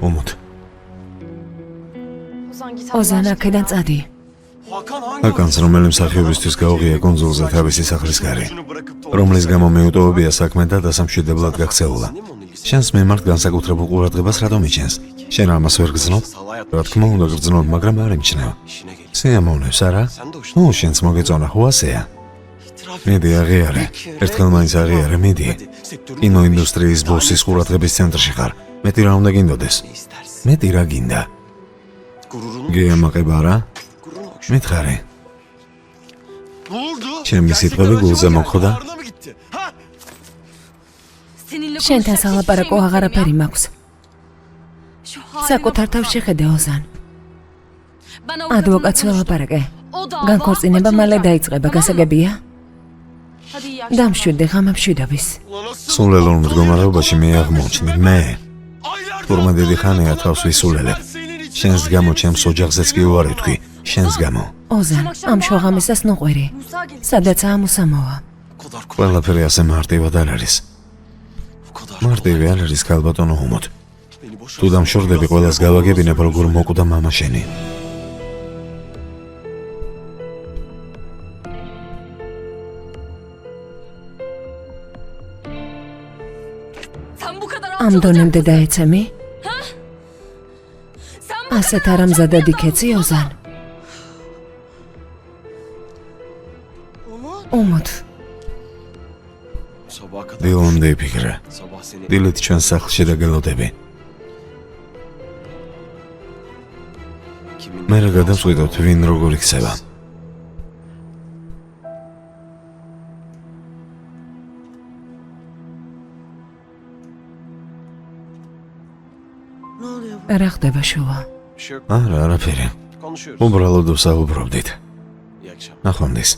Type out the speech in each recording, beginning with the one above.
Umut. Ozan აქედან წადი. Hakan's რომელიც მსახიობისთვის გაუღია კონსოლზე თავისი სახლის გარე, რომლის გამო მეუტოვებია საქმე და დასამშვიდებლად გაქცეულა. შენს მიმართ განსაკუთრებულ ყურადღებას რატომ იჩენს? შენ ამას ვერ გრძნობ? რა თქმა უნდა გრძნობ, მაგრამ არ იმჩნევა. სიამოვნებს არა? შენც მოგეწონა, ხო ასეა? მედი აღიარე, ერთხელ მაინც აღიარე, მედი. კინოინდუსტრიის ბოსის ყურადღების ცენტრში ხარ. მეტი რა უნდა გინდოდეს? მეტი რა გინდა? გეამაყება რა? მითხარი. ჩემი სიტყვები გულზე მოხვდა? შენთან სალაპარაკო აღარაფერი მაქვს. საკუთარ თავს შეხედე ოზან. ადვოკატს ველაპარაკე. განქორწინება მალე დაიწყება, გასაგებია? დამშვიდე ღამე მშვიდობის. სულელურ მდგომარეობაში მე აღმოჩნდი, მე. თურმე დიდი ხანია თავს ვისულელებ. შენს გამო ჩემს ოჯახზეც კი უარი ვთქვი, შენს გამო. ოზან, ამ შუაღამისას ნუყვერი. სადაცაა მოსამოვა. ყველაფერი ასე მარტივად არ არის. მარტივი არ არის ქალბატონო უმოთ. თუ დამშორდები ყველას გავაგებინებ როგორ მოკვდა მამა შენი. ამ დონემდე დაეცემი? ასეთ არამზადად იქეცი ოზან? უმოთ. დილამდე იფიქრე. დილით ჩვენ სახლში დაგელოდები. მე რა გადავწყვიტოთ ვინ როგორ იქცევა. რა ხდება შუა? არა, არაფერი. უბრალოდ ვსაუბრობდით. ნახვამდის.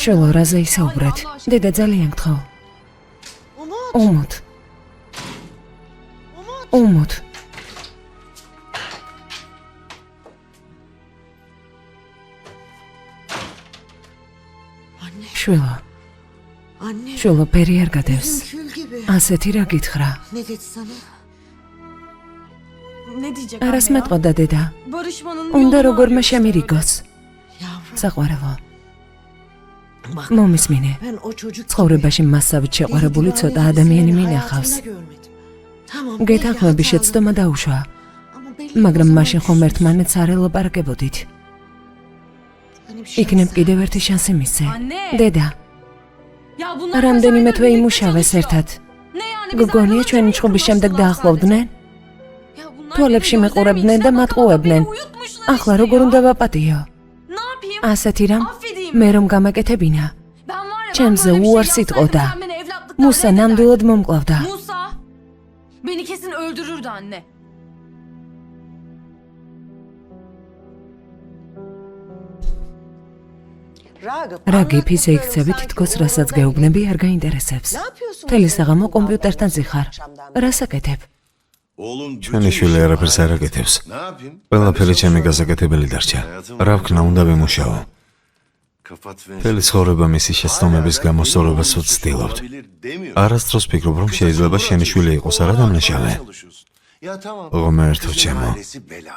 შულო, რაზე ისაუბრეთ? დედა ძალიან გთხოვ. უმოთ. უმოთ. შულო. შულო, პერი არ გადევს. ასეთი რა გითხრა? არას მეტყოდა დედა. უნდა როგორმე შემირიგოს. საყვარელო. მომისმინე. ცხოვრებაში მასავით შეყვარებული ცოტა ადამიანი მინახავს. გეთანხმები შეცდომა დაუშვა. მაგრამ მაშინ ხომ ერთმანეთს არ ელაპარაკებოდით. იქნებ კიდევ ერთი შანსი მისცე. დედა. რამდენიმე თვე იმუშავეს ერთად. გოგონია ჩვენი ჩხუბის შემდეგ დაახლოვდნენ? თვალებში მეყურებდნენ და მატყუებდნენ. ახლა როგორ უნდა ვაპატიო? ასეთი რამ მე რომ გამაკეთებინა. ჩემზე უარს იტყოდა. მუსა ნამდვილად მომკლავდა. Beni kesin öldürürdü anne. რაგიფის ეიქცევი თითქოს რასაც გეუბნები არ გაინტერესებს. თელი საღამო კომპიუტერთან ზიხარ. რას აკეთებ? ჩვენი შვილი არაფერს არ აკეთებს. ყველაფერი ჩემი გასაკეთებელი დარჩა. რა ვქნა, უნდა ვიმუშაო. თელი ცხოვრება მისი შეცდომების გამოსწორებას ვცდილობთ. არასდროს ვფიქრობ, რომ შეიძლება შენი შვილი იყოს არა დამნაშავე. ღმერთო ჩემო,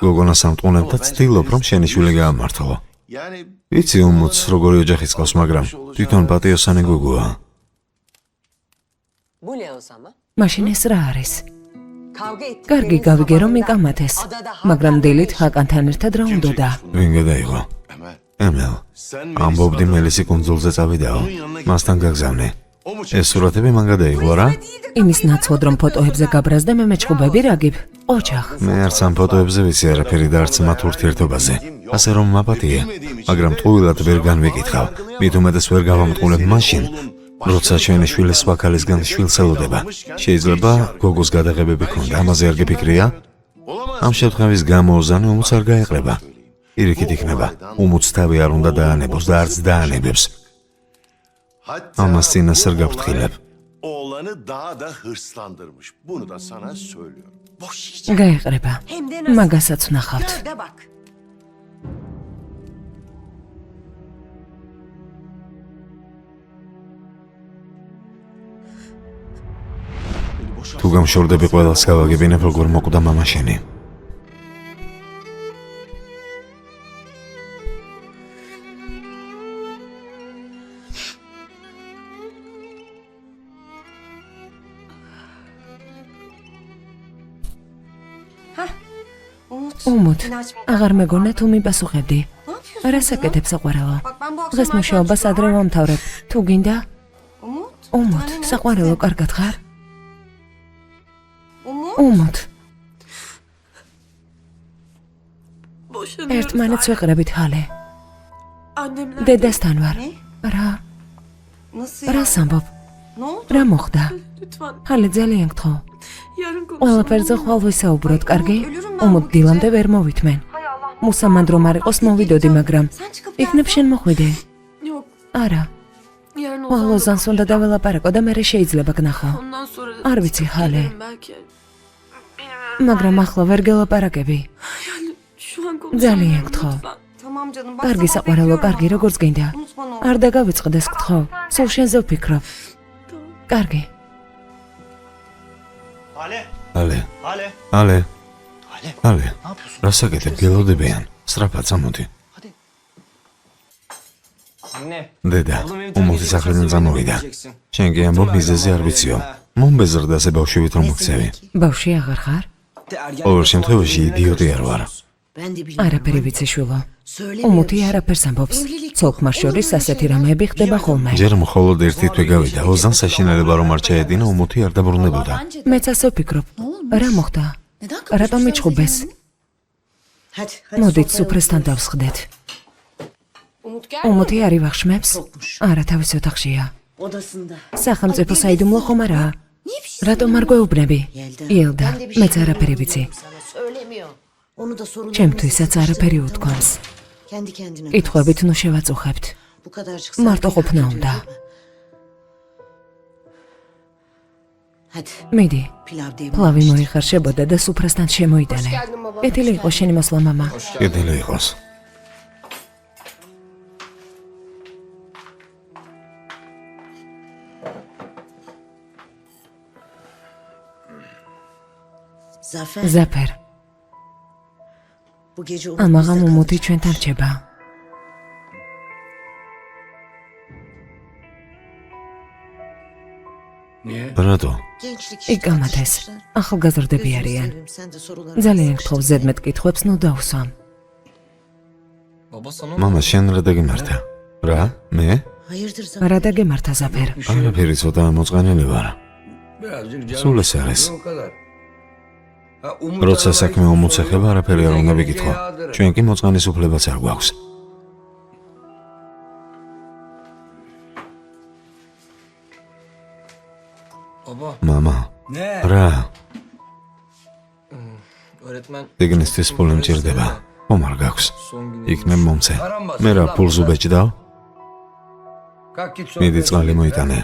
გოგონას ამტყუნებ და ვცდილობ, რომ შენი შვილი გაამართლო. ვიცი უმოც როგორი ოჯახი წყავს, მაგრამ თვითონ პატიოსანი გოგოა. მაშინ ეს რა არის? კარგი, გავიგე რომ იკამათეს, მაგრამ დილით ჰაკანთან ერთად რა უნდოდა? ვინ გადაიღო? ემელ, ამბობდი მელისი კუნძულზე წავიდაო, მასთან გაგზავნე. ეს სურათები მან გადაიღო რა? იმის ნაცვლად რომ ფოტოებზე გაბრაზდე მე მეჭყუბები რაგიბ, ოჯახ. მე არც ამ ფოტოებზე ვიცი არაფერი და არც მათ ურთიერთობაზე. ასე რომ მაპატია, მაგრამ ტყუილად ვერ განვიკითხავ. მით უმეტეს ვერ გავამტყუნებ მაშინ, როცა ჩვენი შვილის სხვა ქალისგან შვილს ელოდება. შეიძლება გოგოს გადაღებები ქონდა, ამაზე არ გიფიქრია? ამ შემთხვევის გამო ოზანი უმოც არ გაეყრება. პირიქით იქნება, უმოც თავი არ უნდა დაანებოს და არც დაანებებს. Amaz წინასწარ გაფრთხილებ. Oğlanı daha da hırslandırmış. Bunu da sana söylüyorum. გაიყრება. მაგასაც ვნახავთ. თუ გამშორდები ყველას გავაგებინებ როგორ მოკვდა მამა შენი. უმოთ, აღარ მეგონა თუ მიპასუხებდი. რას აკეთებ საყვარელო? დღეს მუშაობას ადრე ვამთავრებ. თუ გინდა? უმოთ, საყვარელო კარგად ხარ? უმოთ. ერთმანეთს ვეყრებით ჰალე. დედასთან ვარ. რა? რას ამბობ? რა მოხდა? ჰალე ძალიან გთხოვ. ყველაფერზე ხვალ ვისაუბროთ, კარგი? უმოთ დილამდე ვერ მოვითმენ. მუსამად რომ არ იყოს მოვიდოდი, მაგრამ იქნებ შენ მოხვიდე. არა. ხვალ ოზანს უნდა დაველაპარაკო და მერე შეიძლება გნახო. არ ვიცი ჰალე. მაგრამ ახლა ვერ გელაპარაკები. ძალიან გთხოვ. კარგი საყვარელო, კარგი, როგორც გინდა. არ დაგავიწყდეს, გთხოვ. სულ შენზე ვფიქრობ. კარგი. Ale. რას აკეთებ? გელოდებიან. სწრაფად წამოდი. დედა, უმოთი სახლიდან წამოვიდა. შენ კი ამბობ მიზეზი არ ვიციო. მომბეზრდაზე ბავშვით რომ მოგცევი. ბავშვი აღარ ხარ? ყოველ შემთხვევაში იდიოტი არ ვარ. არაფერი ვიცი შვილო. უმოთი არაფერს ამბობს. ცოლ-ქმარ შორის ასეთი რამეები ხდება ხოლმე. ჯერ მხოლოდ ერთი თვე გავიდა. ოზან საშინელება რომ არ ჩაედინა, უმოთი არ დაბრუნებოდა. მეც ასე ვფიქრობ. რა მოხდა? რატომ მიჩხუბეს? მოდით სუფრესთან დავსხდეთ. უმოთი არ ივახშმებს? არა, თავის ოთახშია. სახელმწიფო საიდუმლო ხომ არაა? რატომ არ გვეუბნები? იელდა, მეც არაფერი ვიცი. ჩემთვისაც არაფერი უთქვამს. კითხვებით ნუ შევაწუხებთ. მარტო ყოფნა უნდა. მიდი, ფლავი მოიხარშებოდა და სუფრასთან შემოიტანე. კეთილი იყოს შენი მოსვლა, მამა. კეთილი იყოს. ზაფერ. ამაღამ უმოთი ჩვენთან რჩება. რატო? იკამათეს, ახალგაზრდები არიან. ძალიან გთხოვ ზედმეტ კითხვებს ნუ დავსვამ. მამა შენ რა დაგიმართა? რა? მე? რა დაგემართა ზაფერ? არაფერი, ცოტა მოწყენილი ვარ. სულ ეს არის. როცა საქმე უმოთს ეხება, არაფერი არ უნდა ვიკითხო. ჩვენ კი მოწყენის უფლებაც არ გვაქვს. მამა, რა? დეგნისთვის ფული მჭირდება. ხომ არ გაქვს? იქნებ მომცე. მე რა ფულს უბეჭდავ? მიდი წყალი მოიტანე.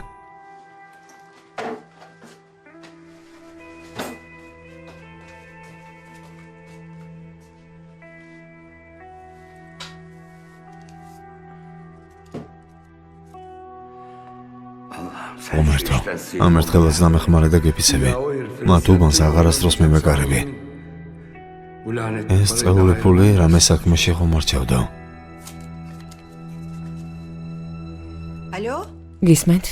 ამ ერთხელაც დამეხმარე და გეფიცები. მათ უბანს აღარასდროს მემეკარები. ეს წეული ფული რამე საქმეში ხომ არ ჩავდა. გისმენთ?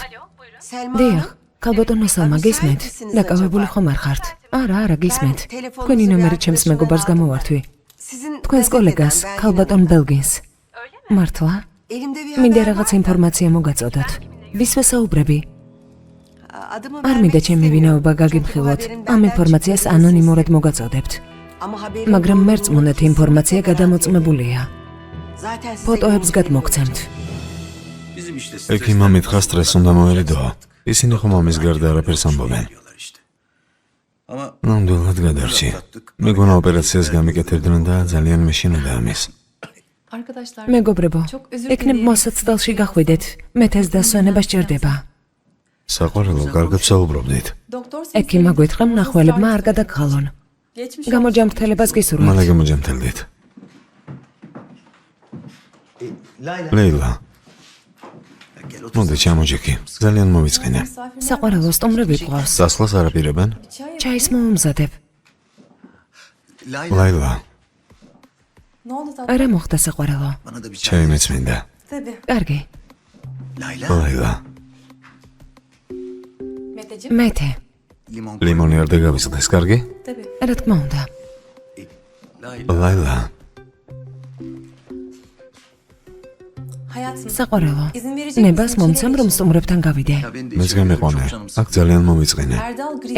დიახ, ქალბატონო სალმა, გისმენთ? დაკავებული ხომ არ ხართ? არა, გისმენთ. თქვენი ნომერი ჩემს მეგობარს გამოვართვი. თქვენს კოლეგას, ქალბატონ ბელგინს. მართლა? მინდა რაღაც ინფორმაცია მოგაწოდოთ. ვის ვესაუბრები? არ მინდა ჩემი ვინაობა გაგიმხილოთ. ამ ინფორმაციას ანონიმურად მოგაწოდებთ. მაგრამ მერწმუნეთ ინფორმაცია გადამოწმებულია. ფოტოებს გადმოგცემთ. ექიმმა მითხრა სტრესს უნდა მოერიდო. ისინი ხომ ამის გარდა არაფერს ამბობენ. ნამდვილად გადარჩი. მეგონა ოპერაციას გამიკეთებდნენ და ძალიან მეშინოდა ამის. Arkadaşlar მეგობრებო, ეკნებ მოსაცდელში გახვიდეთ. მეთეს დასვენება სჭირდება. საყვარელო, კარგად საუბრობდით. ექიმა გვითხრა მნახველებმა არ გადაგხალონ. გამოჯამრთელებას გისურვებთ. მალე გამოჯამრთელდით. ლეილა. მოდი ჩამოჯექი. ძალიან მოვიწყენე. საყვარელო სტუმრები ყავს. დასვლას არაპირებენ? ჩაის მომზადებ. ლაილა, არა მოხდა საყვარელო. ჩაი მეწმინდა. კარგი. ლაილა, მეთე. ლიმონი არ დაგავიწყდეს, კარგი? რა თქმა უნდა. ლაილა, საყვარელო. ნებას მომცემ რომ სტუმრებთან გავიდე. მეც გამიყვანე. აქ ძალიან მოვიწყენე.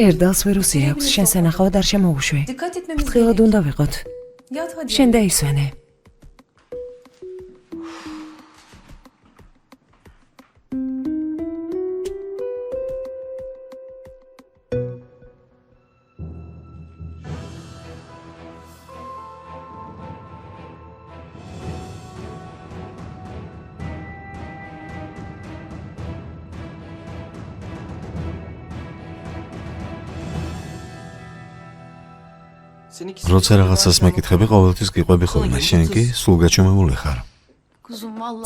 ერდალს ვირუსი აქვს, შენ სანახავად არ შემოუშვი. ფრთხილად უნდა ვიყოთ. შენ დაისვენე. როცა რაღაცას მეკითხები, ყოველთვის გიყვები ხოლმე. შენ კი სულ გაჩვენებული ხარ.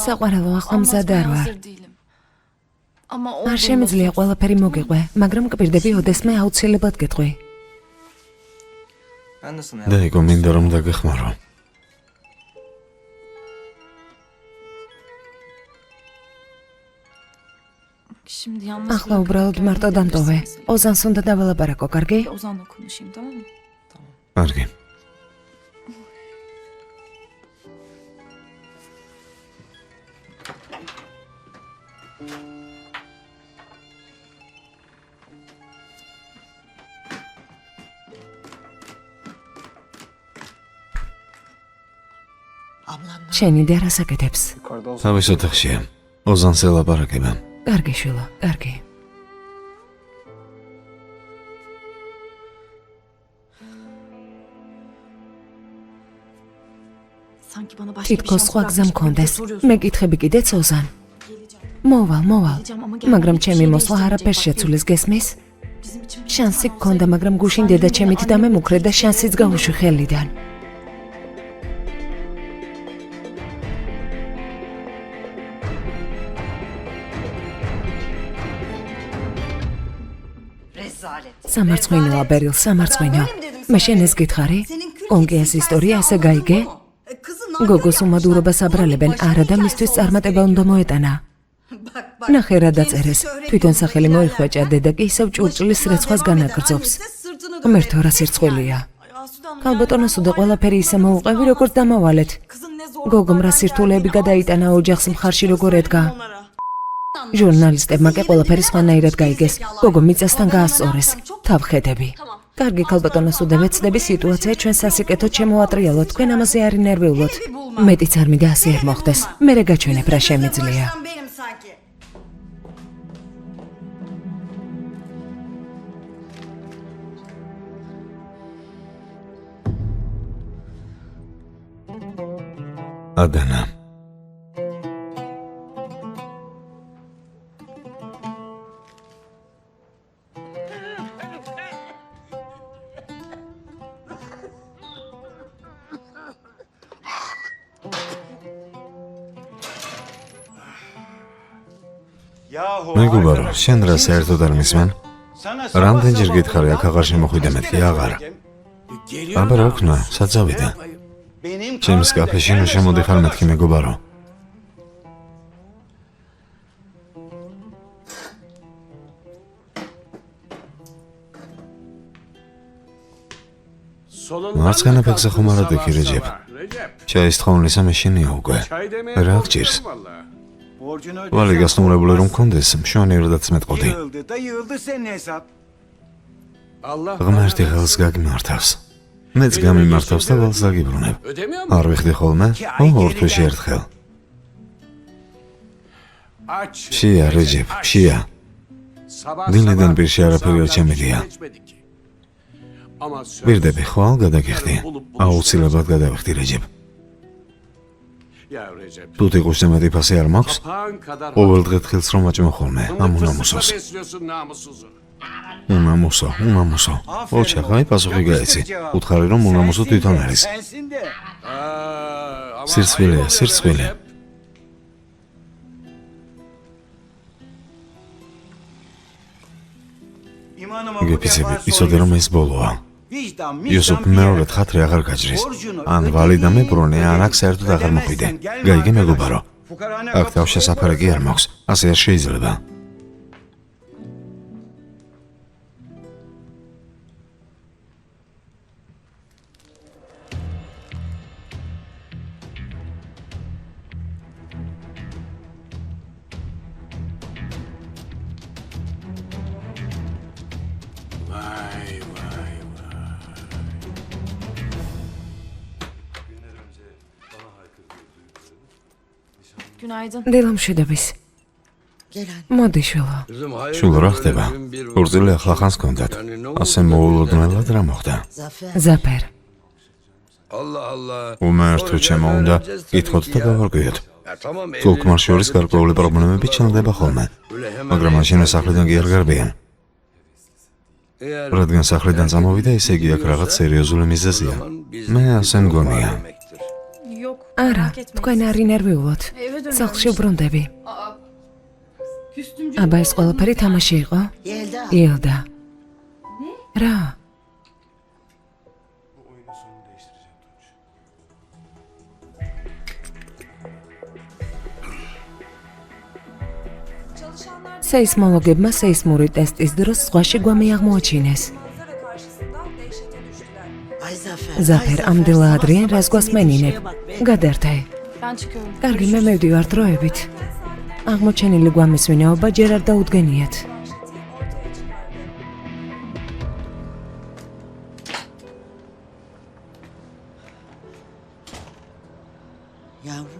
საყვარელო, ახლა მზად არ ვარ. არ შემიძლია ყველაფერი მოგიყვე, მაგრამ გპირდები ოდესმე აუცილებლად გეტყვი. დაიგო, მინდა რომ დაგეხმარო. ახლა უბრალოდ მარტო დამტოვე. ოზანს უნდა დავალაპარაკო, კარგი? Ozan'la konuşayım, tamam mı? კარგი. შენი და რას აკეთებს? თავის ოთახშია. ოზანს ელაპარაკება. კარგი შვილო, კარგი. Sanki bana başka bir თითქოს şans სხვა გზა bırakmış gibi მქონდეს. soruyorsun. მეკითხები კიდეც ოზან. მოვალ. მაგრამ ჩემი მოსვლა არაფერს შეცვლის გესმის? Bizim için შანსი გქონდა, მაგრამ გუშინ დედა ჩემით დამემუქრე და შანსიც გავუშვი ხელიდან. სამარცხვინოა, ბერილ, სამარცხვინო. მე შენ ეს გითხარი? კონკიას ისტორია ასე გაიგე? გოგოს უმადურობას აბრალებენ, არა და მისთვის წარმატება უნდა მოეტანა. ნახე რა დაწერეს. თვითონ სახელი მოიხვეჭა, დედა კი ისევ ჭურჭლის რეცხვას განაგრძობს. ღმერთო, რა სირცხვილია. ქალბატონო სუდა ყველაფერი ისე მოუყევი, როგორც დამავალეთ. გოგომ რა სირთულეები გადაიტანა, ოჯახს მხარში როგორ ედგა. ჟურნალისტებმა კი ყველაფერი სხვანაირად გაიგეს. გოგო მიწასთან გაასწორეს. თავხედები. კარგი ქალბატონო სუდა, ვეცდები სიტუაცია ჩვენ სასიკეთოდ შემოატრიალოთ, თქვენ ამაზე არ ინერვიულოთ. მეტიც არ მინდა ასე არ მოხდეს. მე რა გაჩვენებ რა შემიძლია. ადანა. მეგობარო, შენ რა საერთოდ არ მისმენ? რამდენჯერ გითხარი აქ აღარ შემოხვიდე მეთქი, აღარ. აბა რა ვქნა, საწავიდა. ჩემს კაფეში ნუ შემოდიხარ მეთქი, მეგობარო. მარცხენა ფეხზე ხომ არა დექი, რეჯეფ. ჩაის თხოვნისა მეშინია უკვე. რა გჭირს? ვალი გასტუმრებული რომ მქონდეს, მშვენიერადაც მეტყოდი. ღმერთი ხელს გაგმართავს. მეც გამიმართავს და ვალს დაგიბრუნებ. არ ვიხდი ხოლმე? ორ თვეში ერთხელ. შია, რეჯეფ, შია. დილიდან პირში არაფერი არ ჩემედია. ვირდები, ხვალ გადაგიხდი. აუცილებლად გადავიხდი, რეჯეფ. თუ ტიყვის ზემეთი ფასი არ მაქვს, ყოველ დღე თხილს რომ აჭმო ხოლმე, ამ უნამუსოს. უნამუსო. ოჩახაი პასუხი გაეცი. უთხარი რომ უნამუსო თვითონ არის. სირცხვილია. გეფიცები, იცოდე რომ ეს ბოლოა. იოსუფ მეორედ ხათრი აღარ გაჭრის. ან ვალი და მებრუნე, ან აქ საერთოდ აღარ მოხვიდე. გაიგე მეგობარო. აქ თავშესაფარი კი არ მაქვს, ასე არ შეიძლება. Günaydın. დილამშვიდობის. მოდი შვილო. შულო რა ხდება? კურსილი ახლა ხანს გქონდათ. ასე მოულოდნელად რა მოხდა? ზაფერ. უმართო ჩემო უნდა კითხოთ და გავარკვიოთ. თულქმარ შორის გარკვეული პრობლემები ჩნდება ხოლმე. მაგრამ მაშინ სახლიდან კი არ გარბიან. რადგან სახლიდან წამოვიდა, ესე იგი აქ რაღაც სერიოზული მიზეზია. მე ასე მგონია. Yok. არა, merak etmeyin. თქვენ არ ინერვიულოთ. Eve dönüyorum. სახლში ვბრუნდები. Küstümcü. აბა ეს ყველაფერი თამაში იყო? ილდა. რა? სეისმოლოგებმა სეისმური ტესტის დროს ზღვაში გვამი აღმოაჩინეს. ზაფერ, ამდილა ადრიან რას გვასმენინებ? გადართე. Ben çıkıyorum. კარგი, მე მივდივარ დროებით. აღმოჩენილი გვამის ვინაობა ჯერ არ დაუდგენიათ.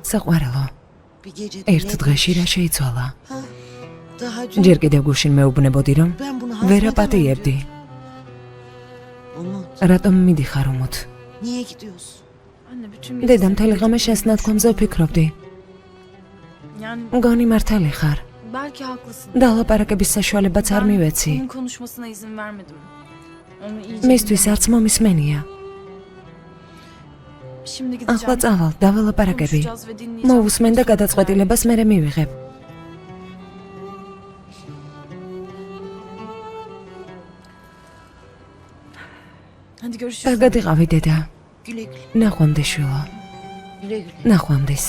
საყვარელო, ერთ დღეში რა შეიცვალა? ჯერ კიდევ გუშინ მეუბნებოდი, რომ ვერ აპატიებდი. რატომ მიდიხარ უმოთ? Anne bütün gün... დედა, მთელი ღამე შენს ნათქვამზე ვფიქრობდი. Yani მგონი მართალი ხარ. belki haklısın. დალაპარაკების საშუალებაც არ მივეცი. Onun konuşmasına izin vermedim. Onu iyice... მისთვის არც მომისმენია. Şimdi gideceğim. ახლა წავალ, დავალაპარაკები. Konuşacağız ve dinleyeceğim. მოვუსმენ და გადაწყვეტილებას მერე მივიღებ. Hadi görüşürüz. კარგად იყავი, დედა. ნახვამდის შვილო. ნახვამდის.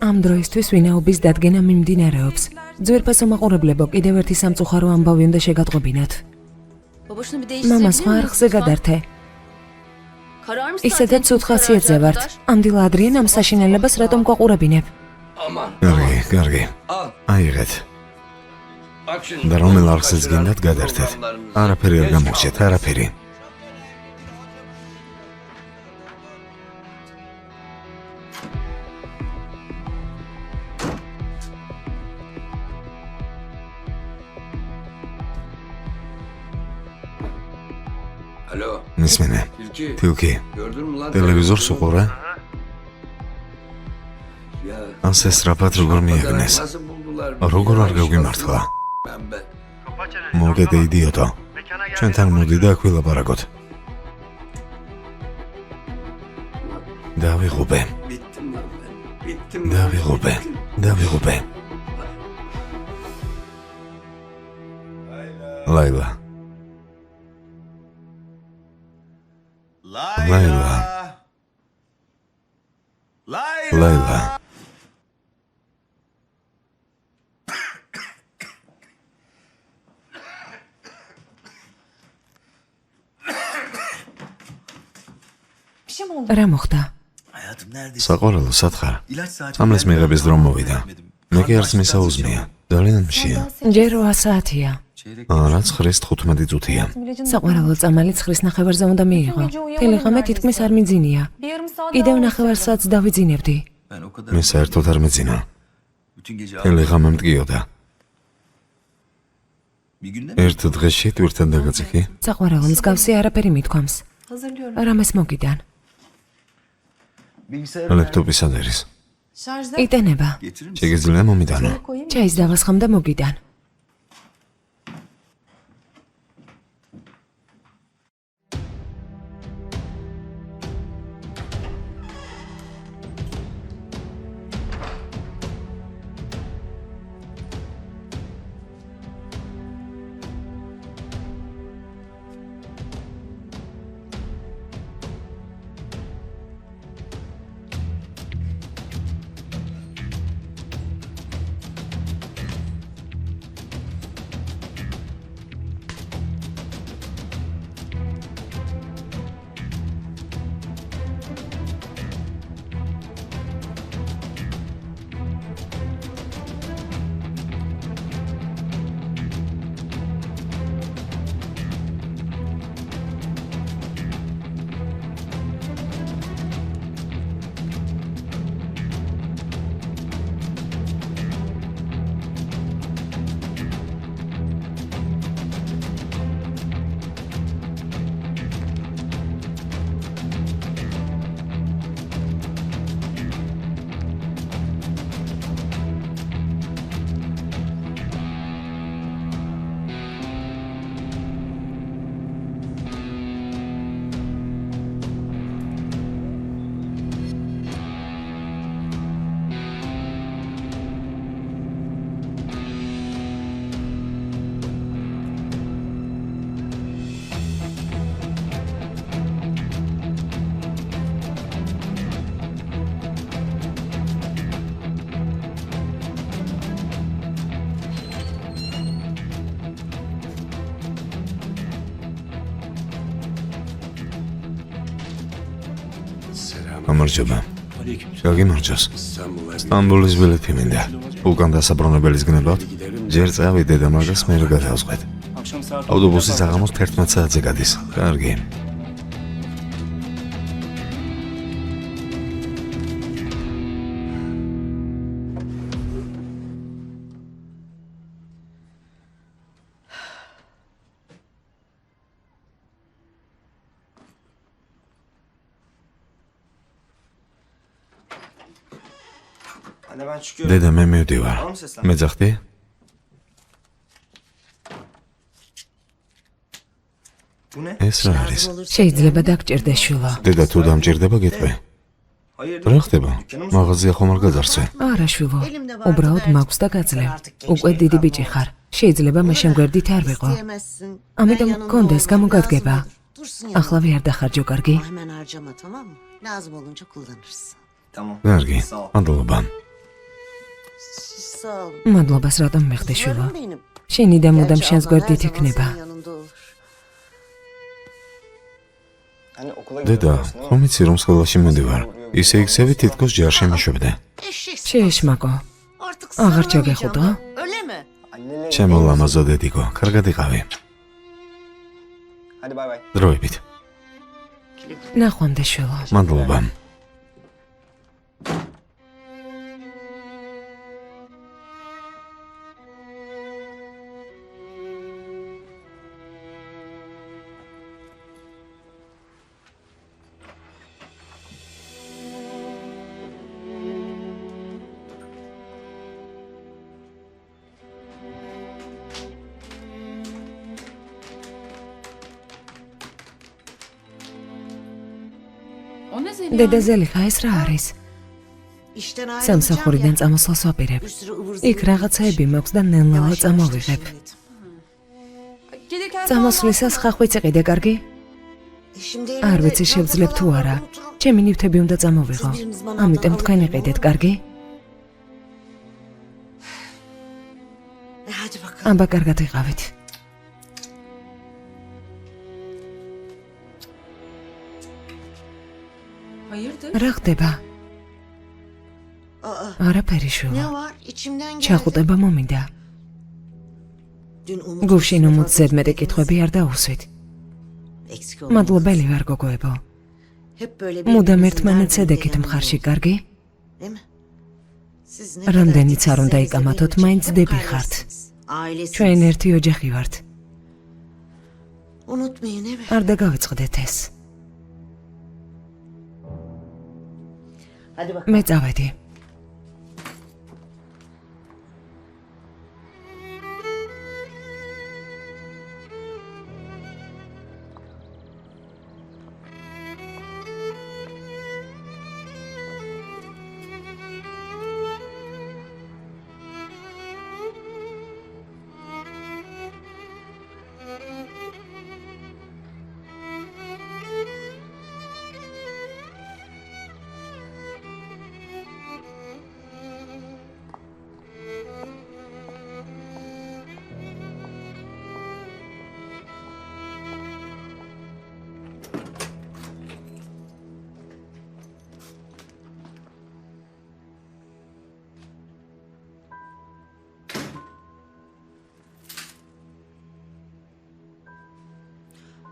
ამ დროისთვის ვინაობის დადგენა მიმდინარეობს. ძვირფასო მაყურებლებო, კიდევ ერთი სამწუხარო ამბავი უნდა შეგატყობინათ. Babasını bir მამა değiştirebilir სხვა miyiz არხზე lütfen? გადართე. Karar mısın? ისედაც ცუდ ხასიათზე ვართ. ამდილა ადრიან ამ საშინელებას რატომ გვაყურებინებ? კარგი. აიღეთ. და რომელ არხზეც გინდათ გადართეთ. არაფერი არ გამოგჩეთ, არაფერი. Alo, მისმენე. Tilki. თილკი, Gördün mü lan? ტელევიზორს უყურე? Ya, ასე სწრაფად როგორ მიაგნეს? nasıl buldular? როგორ არ გავგიმართლა? Ben. მოგედე იდიოტო. ჩვენთან მოდი და აქ ვილაპარაკოთ. დავიღუპე. Bittim lan ben. Bittim. დავიღუპე. ლაილა. ლაილა. Bir şey mi oldu? რა მოხდა? Hayatım neredesin? საყოველო სათხარ. İlaç saati. სამლის მიღების დრო მოვიდა. მე კი არც მისაუზმია. ძალიან მშია. ჯერ 8 საათია. Çeyrek. არა 9:15 წუთია. საყვარელო წამალი 9:30-ზე უნდა მიიღო. თელი ღამე თითქმის არ მიძინია. Bir yarım saat კიდევ daha 9 საათს დავიძინებდი. Ben o kadar მე საერთოდ არ მეძინა. bütün gece თელი ღამე მტკიოდა. Bir günde mi? ერთ დღეში თვირთან დაგაწიქი? საყვარელო მსგავსი არაფერი მithქვამს. Hazırlıyorum. რამეს მოგიდან? Bilgisayarı ლეპტოპი სად არის? Şarjda იტენება. getirir misin? შეგიძლია მომიდანო. koyayım mı? ჩაის დავასხამ და მოგიდან. გამარჯობა. გაგიმარჯოს. სტამბოლის ბილეთი მინდა. უკან დასაბრუნებელის გნებავთ. ჯერ წავიდე და მაგას მე გადავწყვეტ. ავტობუსი საღამოს 11 საათზე გადის. კარგი. Anne ben çıkıyorum. დედა მე მივდივარ. Tamam seslen. მეძახდი? Bu ne? ეს რა არის? შეიძლება დაგჭირდეს შვილო. დედა თუ დამჭირდება გეტყვი. Hayır. რა ხდება? მაღაზია ხომ არ გადარჩე? არა შვილო. უბრალოდ მაქვს და გაძლევ. უკვე დიდი ბიჭი ხარ. შეიძლება მე შემგვერდით არ ვიყო. ამიტომ კონდეს გამოგადგება. ახლა ვერ დახარჯო, კარგი? Hemen harcama, tamam mı? Lazım olunca kullanırsın. Tamam. კარგი. Sağ ol. მადლობა. Sağ ol. მადლობას რატომ მიხდი შვილო? Canım benim. შენი და მუდამ Gerçi შენს ablan გვერდით her zaman იქნება. senin yanında olur. Anne okula დედა, gidiyorsun değil mi? ხომ იცი რომ სკოლაში მივდივარ? ისე იქცევი თითქოს ჯარში მიშვებდე. Eşek. შეეშმაკო. Artık Ağır sana çökek oldu, oynayacağım. Öyle mi? Anneyle. ჩემო ლამაზო დედიკო, კარგად იყავი. Hadi bay bay. დროებით. ნახვამდე შვილო. მადლობა. O ne Zeliha? დედა ზელიხა ეს რა არის? İşten ayrılacağım სამსახურიდან ya. წამოსვლას ვაპირებ. Bir sürü ıvır იქ რაღაცაები მაქვს და ნელ-ნელა წამოვიღებ. Gelirken წამოსვლისას ხახვიც იყიდე, კარგი? Şimdi არ elimde ვიცი შევძლებ თუ çantalar არა. var, unuturum. ჩემი ნივთები უნდა წამოვიღო. ამიტომ თქვენ იყიდეთ, კარგი? Hadi bakalım. აბა კარგად იყავით. Hayırdır? რა ხდება? Aa, არაფერი ne შვილო. var? İçimden geldi. ჩახუტება მომინდა. Dün umut გუშინ üstüne უმოც fazla ზედმეტი gitmediniz. კითხვები არ დაუსვით. Eksik olmayın. მადლობელი ვარ გოგოებო. Hep böyle მუდამ birbirinizin ერთმანეთს derdinde ედექით yanında მხარში, olun, კარგი? değil mi? Siz ne kadar რამდენიც არ უნდა titizseniz de იკამათოთ, benim için მაინც hep დები ხართ. kaybetsiniz. ailesi. ჩვენ ერთი ოჯახი ვართ. Unutmayın evet. არ დაგავიწყდეთ ეს. Hadi bakalım. მე წავედი.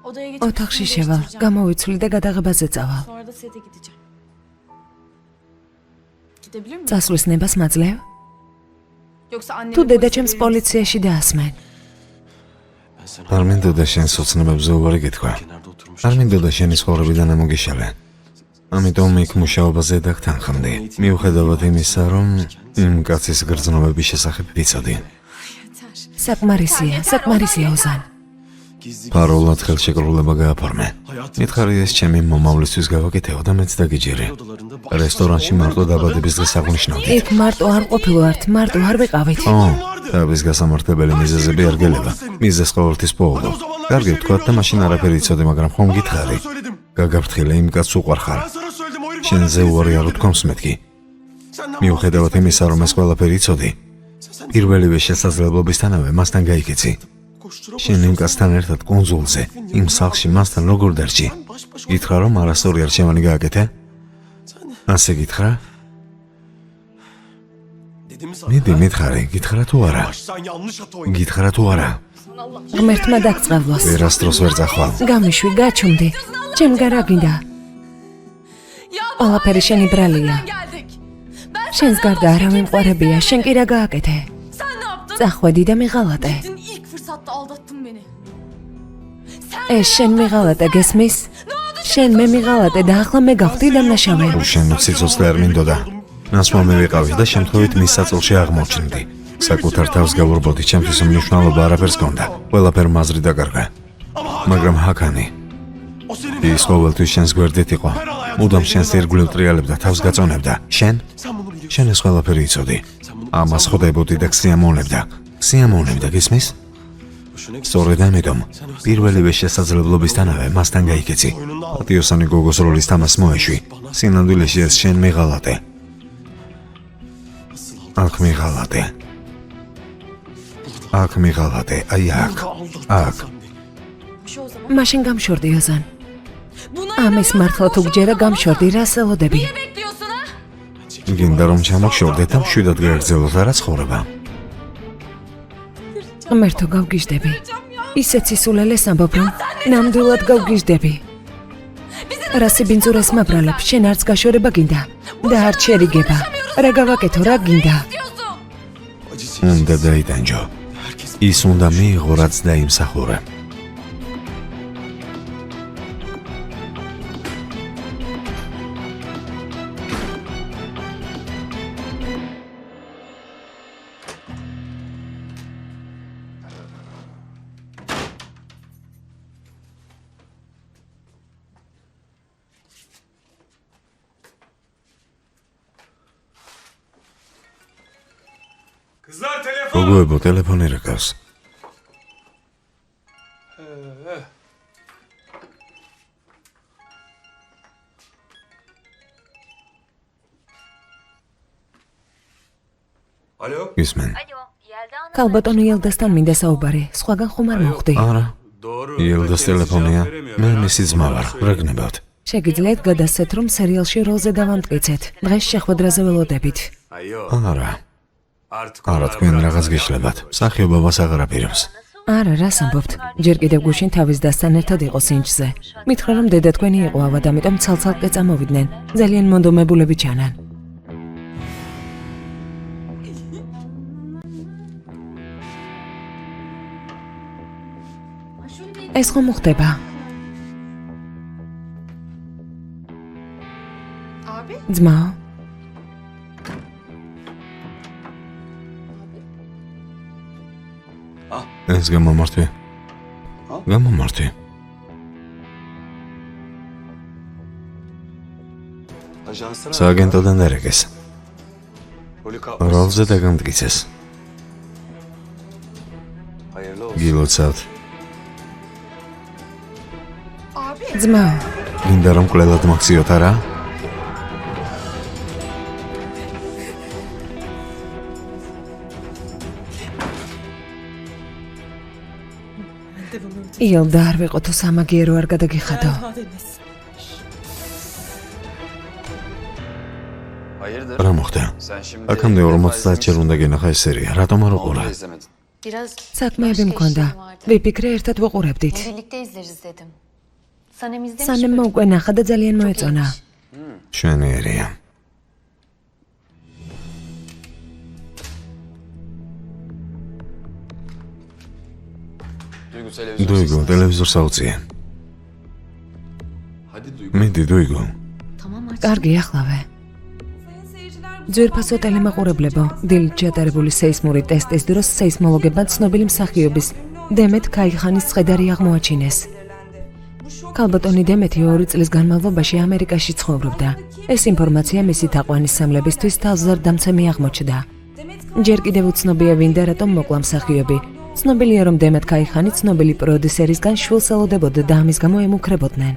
Odaya geçip ოთახში üstümü შევალ, değiştireceğim. გამოვიცვლი და გადაღებაზე წავალ. Sonra da sete gideceğim. Gidebilir miyim? წასვლის ნებას მაძლევ? Yoksa anneme თუ polise დედაჩემს verir misin? პოლიციაში დაასმენ. არ მინდოდა შენს ოცნებებზე უარი გითქვა. არ მინდოდა შენი ცხოვრებიდან ამოგიშალე. ამიტომ იქ მუშაობაზე დაგთანხმდი. მიუხედავად იმისა, რომ იმ კაცის გრძნობების შესახებ ვიცოდი. საკმარისია ოზან. პაროლად ხელშეკრულება გააფორმე. მითხარი ეს ჩემი მომავლისთვის გავაკეთეო და მეც დაგიჯერე. რესტორანში მარტო დაბადების დღეს აღნიშნავდი. იქ მარტო არ ყოფილვართ, მარტო არ ვიყავით. თავის გასამართებელი მიზეზები არ გელება. მიზეზს ყოველთვის პოულობ. კარგი ვთქვათ და მაშინ არაფერი იცოდი, მაგრამ ხომ გითხარი. გაგაფრთხილე იმ კაცს უყვარხარ. შენზე უარი არ უთქვამს მეთქი. მიუხედავად იმისა, რომ ეს ყველაფერი იცოდი, პირველივე შესაძლებლობისთანავე მასთან გაიქეცი. შენ იმ კაცთან ერთად კონსულზე, იმ სახლში მასთან როგორ დარჩი? გითხრა რომ არასწორი არჩევანი გააკეთე? ასე გითხრა? მიდი მითხარი, გითხრა თუ არა? გითხრა თუ არა? ღმერთმა დაგწყევლოს. ვერასდროს ვერ წახვალ. გამიშვი, გაჩუმდი. ჩემგან რა გინდა? ყველაფერი შენი ბრალია. Geldik. შენს გარდა არა მიმყარებია, შენ კი რა გააკეთე? Sen ne yaptın? წახვედი და მიღალატე. Gittin ilk fırsatta aldattın beni. ეს შენ მიღალატე გესმის? შენ მე მიღალატე და ახლა მე გავხდი დამნაშავე. შენ სიცოცხლე არ მინდოდა. ნასმა მე ვიყავი და შემთხვევით მის საწოლში აღმოჩნდი. საკუთარ თავს გავურბოდი, ჩემთვის მნიშვნელობა არაფერს გონდა. ყველაფერ მაზრი დაკარგა. მაგრამ ჰაკანი ის ყოველთვის შენს გვერდით იყო. მუდამ შენს ირგვლივ ტრიალებდა, თავს გაწონებდა. შენ ეს ყველაფერი იცოდი. ამას ხვდებოდი და ქსიამოვნებდა, გისმის? სწორედ ამიტომ პირველივე შესაძლებლობისთანავე მასთან გაიქეცი. პატიოსანი გოგოს როლის თამას მოეშვი. სინამდვილეში ეს შენ მიღალატე. აქ მიღალატე, აი აქ. Şu o zaman. მაშინ გამშორდი ოზან. Buna ამის მართლა თუ გჯერა გამშორდი, რას ელოდები? ne bekliyorsun ha? გინდა რომ ჩამოგშორდეთ და მშვიდად გაეგრძელოთ არა ცხოვრება. ღმერთო გავგიჟდები. ისეთ სისულელეს ამბობ, რომ ნამდვილად გავგიჟდები. რა სიბინძურეს მაბრალებ, შენ არც გაშორება გინდა და არც შერიგება. რა გავაკეთო, რა გინდა? Diyorsun. უნდა დაიტანჯო. ის უნდა მიიღო რაც დაიმსახურა. Kızlar telefon. გოგოებო, ტელეფონი რა გავს? Alo. გისმენ? ქალბატონი ელდასთან მინდა საუბარი, სხვაგან ხომ არ მოხვდი. არა. Doğru. ილდას ტელეფონია. მე მისიც მავარ. რა გნებავთ? შეგიძლიათ გადასცეთ, რომ სერიალში როლზე დავამტკიცეთ. დღეს შეხვედრაზე ველოდებით. Ayo. არა. Artık არა, თქვენ რაღაც გიშლებათ. მსახიობა მას აღარ აპირებს. არა, რას ამბობთ? ჯერ კიდევ გუშინ თავის დასთან ერთად იყო სინჯზე. მითხრა, რომ დედა თქვენი იყო ავად, ამიტომ ცალ-ცალკე წამოვიდნენ. ძალიან მონდომებულები ჩანან. ეს ხომ მოხდება? ძმაო, ეს გამომართვე. გამომართვე. სააგენტოდან დარეკეს. როლზე დაგამტკიცეს. გილოცავთ. ძმაო, გინდა რომ კვლელად მაქციოთ არა? ილდა არ ვიყო თუ სამაგიერო არ გადაგიხადო. რა მოხდა? აქამდე 50-ჯერ უნდა გენახა ეს სერია. რატომ არ უყურე? საქმეები მქონდა. ვიფიქრე ერთად ვუყურებდით. სანემ უკვე ნახა და ძალიან მოეწონა. მშვენიერია. დუიგო, ტელევიზორს აუწიე. მიდი, დუიგო. კარგი, ახლავე. ძვირფასო ტელემაყურებლებო, დილით ჩატარებული სეისმური ტესტის დროს სეისმოლოგებმა ცნობილი მსახიობის დემეთ ქაიხანის ცხედარი აღმოაჩინეს. ქალბატონი დემეთი 2 წლის განმავლობაში ამერიკაში ცხოვრობდა. ეს ინფორმაცია მისი თაყვანისმცემლებისთვის თალზარდამცემი აღმოჩნდა. ჯერ კიდევ უცნობია ვინ და რატომ მოკლა მსახიობი. ცნობილია, რომ დემეთ ქაიხანი ცნობილი პროდიუსერისგან შვილს ელოდებოდა და ამის გამო ემუქრებოდნენ.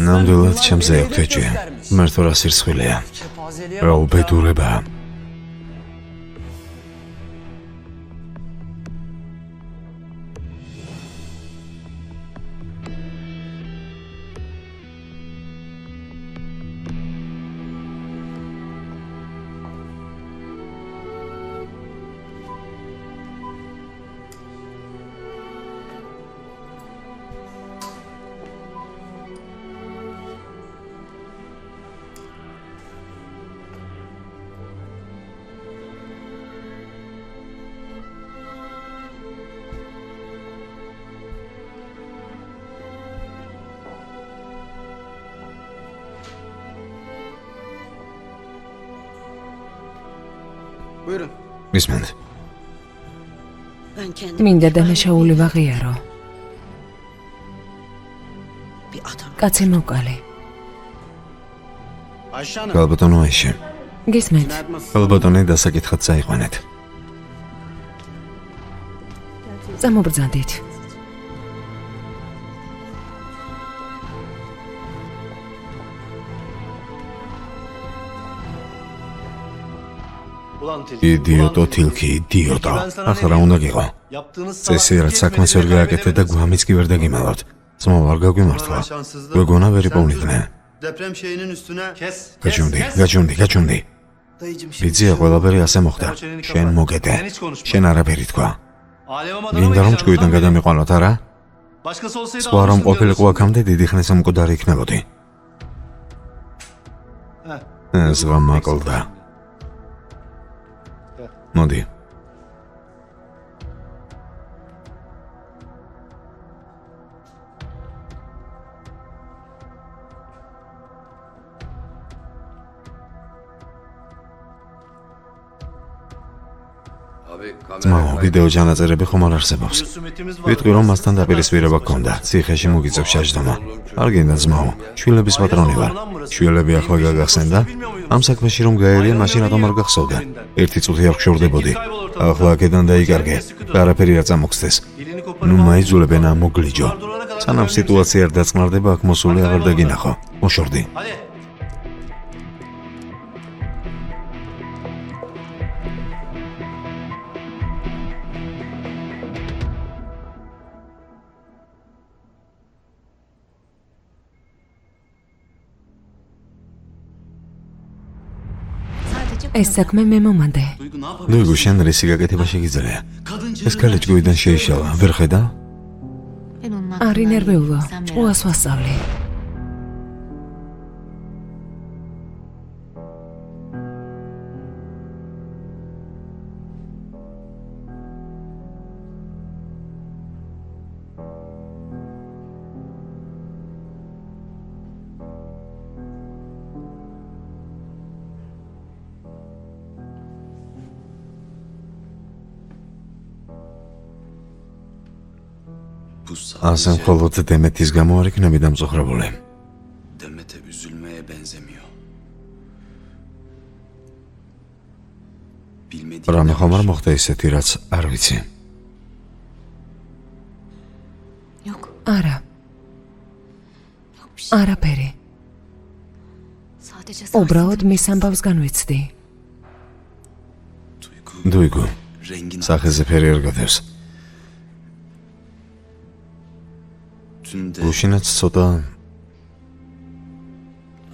ნამდვილად ჩემზე ექვთეჭია. მართო რა სირცხვილეა. რა უბედურებაა. მისმენთ. მინდა დანაშაული ვაღიარო. კაცი მოკალე. ქალბატონო აიშე. გისმენთ. ქალბატონი დასაკითხად წაიყვანეთ. წამობრძანდით. იდიოტო თილქი, იდიოტო. ახლა რა უნდა გიყო? წესი რაც საქმეს ვერ გააკეთე და გვამიც კი ვერ დაგიმალავთ. ძმაო, არ გაგვიმართლა. გვეგონა ვერ იპოვნიდნენ. გაჩუნდი. ბიძია, ყველაფერი ასე მოხდა. შენ მოგედე. შენ არაფერი თქვა. გინდა რომ ჭკუიდან გადამიყვანოთ, არა? სხვა რომ ყოფილიყო აქამდე დიდი ხნის მკვდარი იქნებოდი. ეს გამაკლდა. მოდი. ძმაო, ვიდეო ჩანაწერები ხომ არ არსებობს. ვიტყვი რომ მასთან დაპირისპირება გქონდა. ციხეში მოგიწევ შაჯდომა. არ გინდა ძმაო, შვილების პატრონი ვარ. შვილები ახლა გაგახსენდა? ამ საქმეში რომ გაერია, მაშინ რატომ არ გახსოვდა? ერთი წუთი არ გშორდებოდი. ახლა აქედან დაიკარგე. არაფერი არ წამოგხსდეს. ნუ მაიძულებენ ამ მოგლიჯო. სანამ სიტუაცია არ დაწყნარდება, აქ მოსული აღარ დაგინახო. მოშორდი. ეს საქმე მე მომანდე. დუიგო, შენ რისი გაკეთება შეგიძლია. ეს ქალი ჭკუიდან შეიშალა, ვერ ხედა? არ ინერვიულო, ჭკუას ვასწავლე. ასე მხოლოდ დემეთის გამო არ იქნები დამწუხრებული. Demet'e üzülmeye benzemiyor. Bilmediğim რამე ხომ არ მოხდა ისეთი, რაც არ ვიცი. Yok. არა, Yok bir şey. არაფერი. Sadece უბრალოდ მის ამბავს განვიცდი. დუიგო, rengin სახეზე ფერი არ გადევს. tümde გუშინაც ცოტა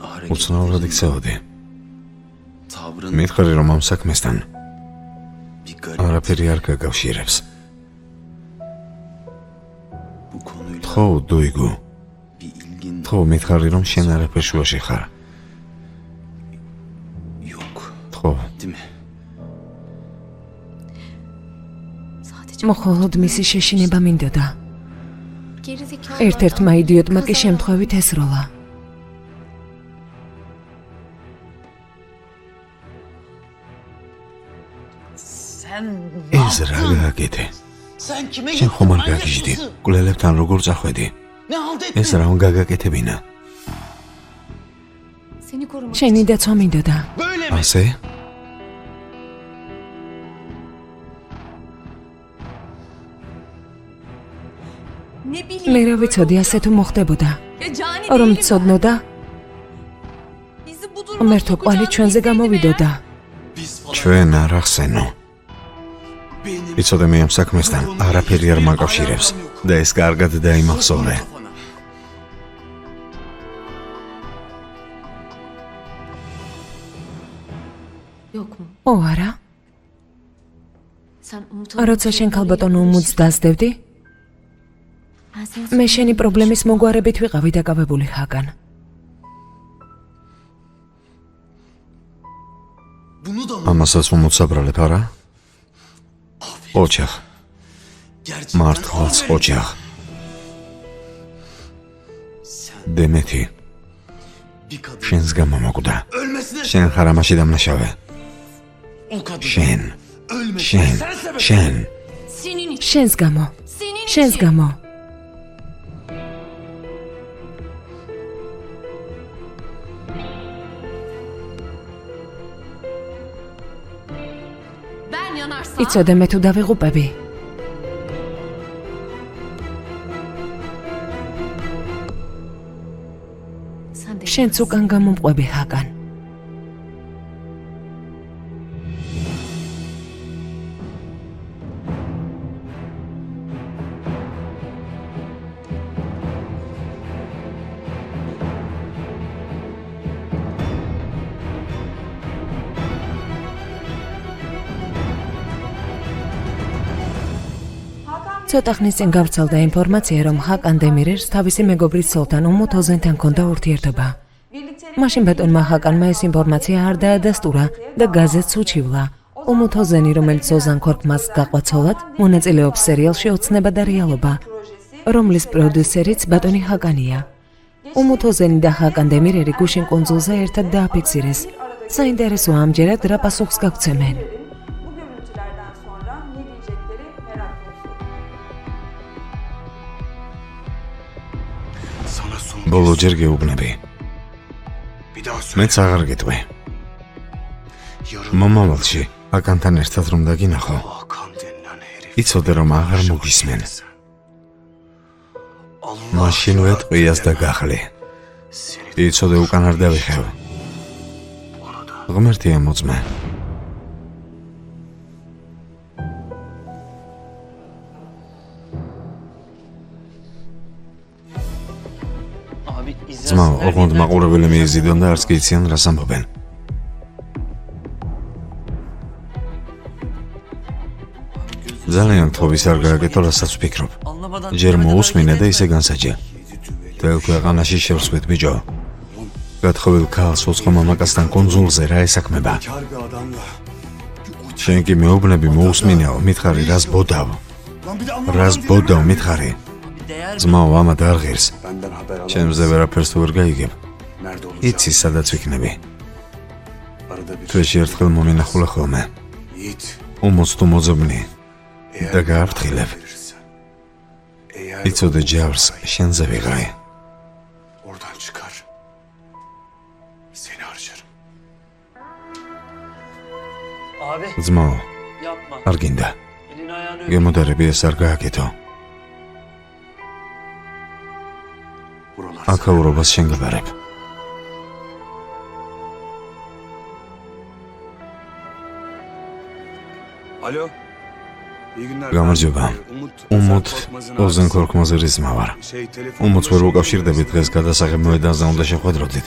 hareket უცნაურად იქცეოდი. tavrın მითხარი რომ ამ საქმესთან bir garip არაფერი არ გაკავშირებს. bu konuyla ხო, დუიგო, bir ilgin ხო, მითხარი რომ შენ არაფერ შუაში ხარ. yok. ხო, Değil mi? sadece მხოლოდ მისი შეშინება მინდოდა. gerizekalı. ერთ-ერთმა იდიოტმა კი შემთხვევით ესროლა. ეს რა გააკეთე? Sen kime შენ ხომ არ გაგიჟდი? კვლელებთან როგორ წახვედი? Ne halt ettin? ეს რა გაგაკეთებინა? Seni korumak შენი დაცვა მინდოდა. Böyle mi? ასე? Ne bileyim. მე რა ვიცოდი ასე თუ მოხდებოდა. Ya cani რომ değilim. ცოდნოდა, Bizi bu duruma ღმერთო კვალი sokacağını ჩვენზე bilseydim გამოვიდოდა. Biz falan ჩვენ არ ახსენო. benim იცოდე მე ამ საქმესთან არაფერი არ მაკავშირებს და ეს კარგად დაიმახსოვრე. kafana. Yok mu? ო, არა? Sen როცა შენ ქალბატონო უმუდს დასდევდი, Ben seni მე შენი პრობლემის მოგვარებით ვიყავი დაკავებული ჰაგან. Bunu da mı? ამასაც მომოცაბრალებ, არა? ოჯახ, Gerçekten მართლაც aferin. ოჯახ. Sen დემეთი, bir kadın შენს გამომოკვდა. ölmesine შენ ხარ ამაში დამნაშავე. o kadın შენ, ölmesine შენ, sen sebep. შენ. senin için. შენს გამო, Senin შენს için. გამო. Ben yanarsam. იცოდე მე თუ დავიღუპები. Sen de. შენც უკან გამომყვები ჰაგან. ცოტა ხნის წინ გავრცელდა ინფორმაცია, რომ ჰაკან დემირერს თავისი მეგობრის სოლთან უმუთ ოზენთან ჰქონდა ურთიერთობა. მაშინ ბატონმა ჰაკანმა ეს ინფორმაცია არ დაადასტურა და გაზეთს უჩივლა. უმუთ ოზენი, რომელიც ოზან ქორკმას გაყვაცოლად, მონაწილეობს სერიალში ოცნება და რეალობა, რომლის პროდიუსერიც ბატონი ჰაკანია. უმუთ ოზენი და ჰაკან დემირერი გუშინ კუნძულზე ერთად დააფიქსირეს. საინტერესოა ამჯერად რა პასუხს გაგცემენ. Bu görüntülerden sonra ne diyecekleri merak konusu. Sana son ბოლო ჯერ გეუბნები. bir daha söyle. მეც აღარ გეტყვი. Yarın მომავალში აკანთან ერთად რომ დაგინახო, Hakan denilen herif. იცოდე რომ აღარ მოგისმენ. Allah მაშინ ვეტყვიას და გახლი. seni იცოდე უკან არ დავიხევ. ona da ღმერთია მოწმე. Abi izlersin. ძმაო, ოღონდ მაყურებელი მიიზიდონ და არც კი იციან რას ამბობენ. ძალიან თობის არ გააკეთო, რასაც ვფიქრობ. Anlamadan ჯერ მოусმინე და ისე განსაჯე. თელ ქვეყანაში შევსვით ბიჭო. გათხოვილ ქალს უცხო მამაკაცთან კონძულზე რა ესაქმება? kar bir adamla. შენ კი მეუბნები მოусმინეო, მითხარი რას ბოდავ? Lan bir de რას ბოდავ მითხარი? değer ძმაო, ამა დარღირს. Benden haber alamaz. ჩემზე ვერაფერს თუ ვერ გაიგებ. Nerede olacak? იცი სადაც ვიქნები. Arada bir. თვეში ერთხელ მომინახულე ხოლმე. Yiğit. უმოც თუ მოძებნი Eğer და გააფრთხილებ. verirsen, eğer იცოდე ჯავს შენზე ვიღაი. Oradan çıkar. Seni harcarım. Abi ძმო, yapma. არ გინდა. Elini ayağını öp. გემოდარები ეს არ გააკეთო. Buralar აქაურობას შენ გაბარებ. Alo. İyi günler. გამარჯობა. უმოდ ოზენ ქორქმაზერის ძმა ვარ. უმოდს ვერ უკავშირდები დღეს გადასაღებ მოედანზე უნდა შეხვედროდით.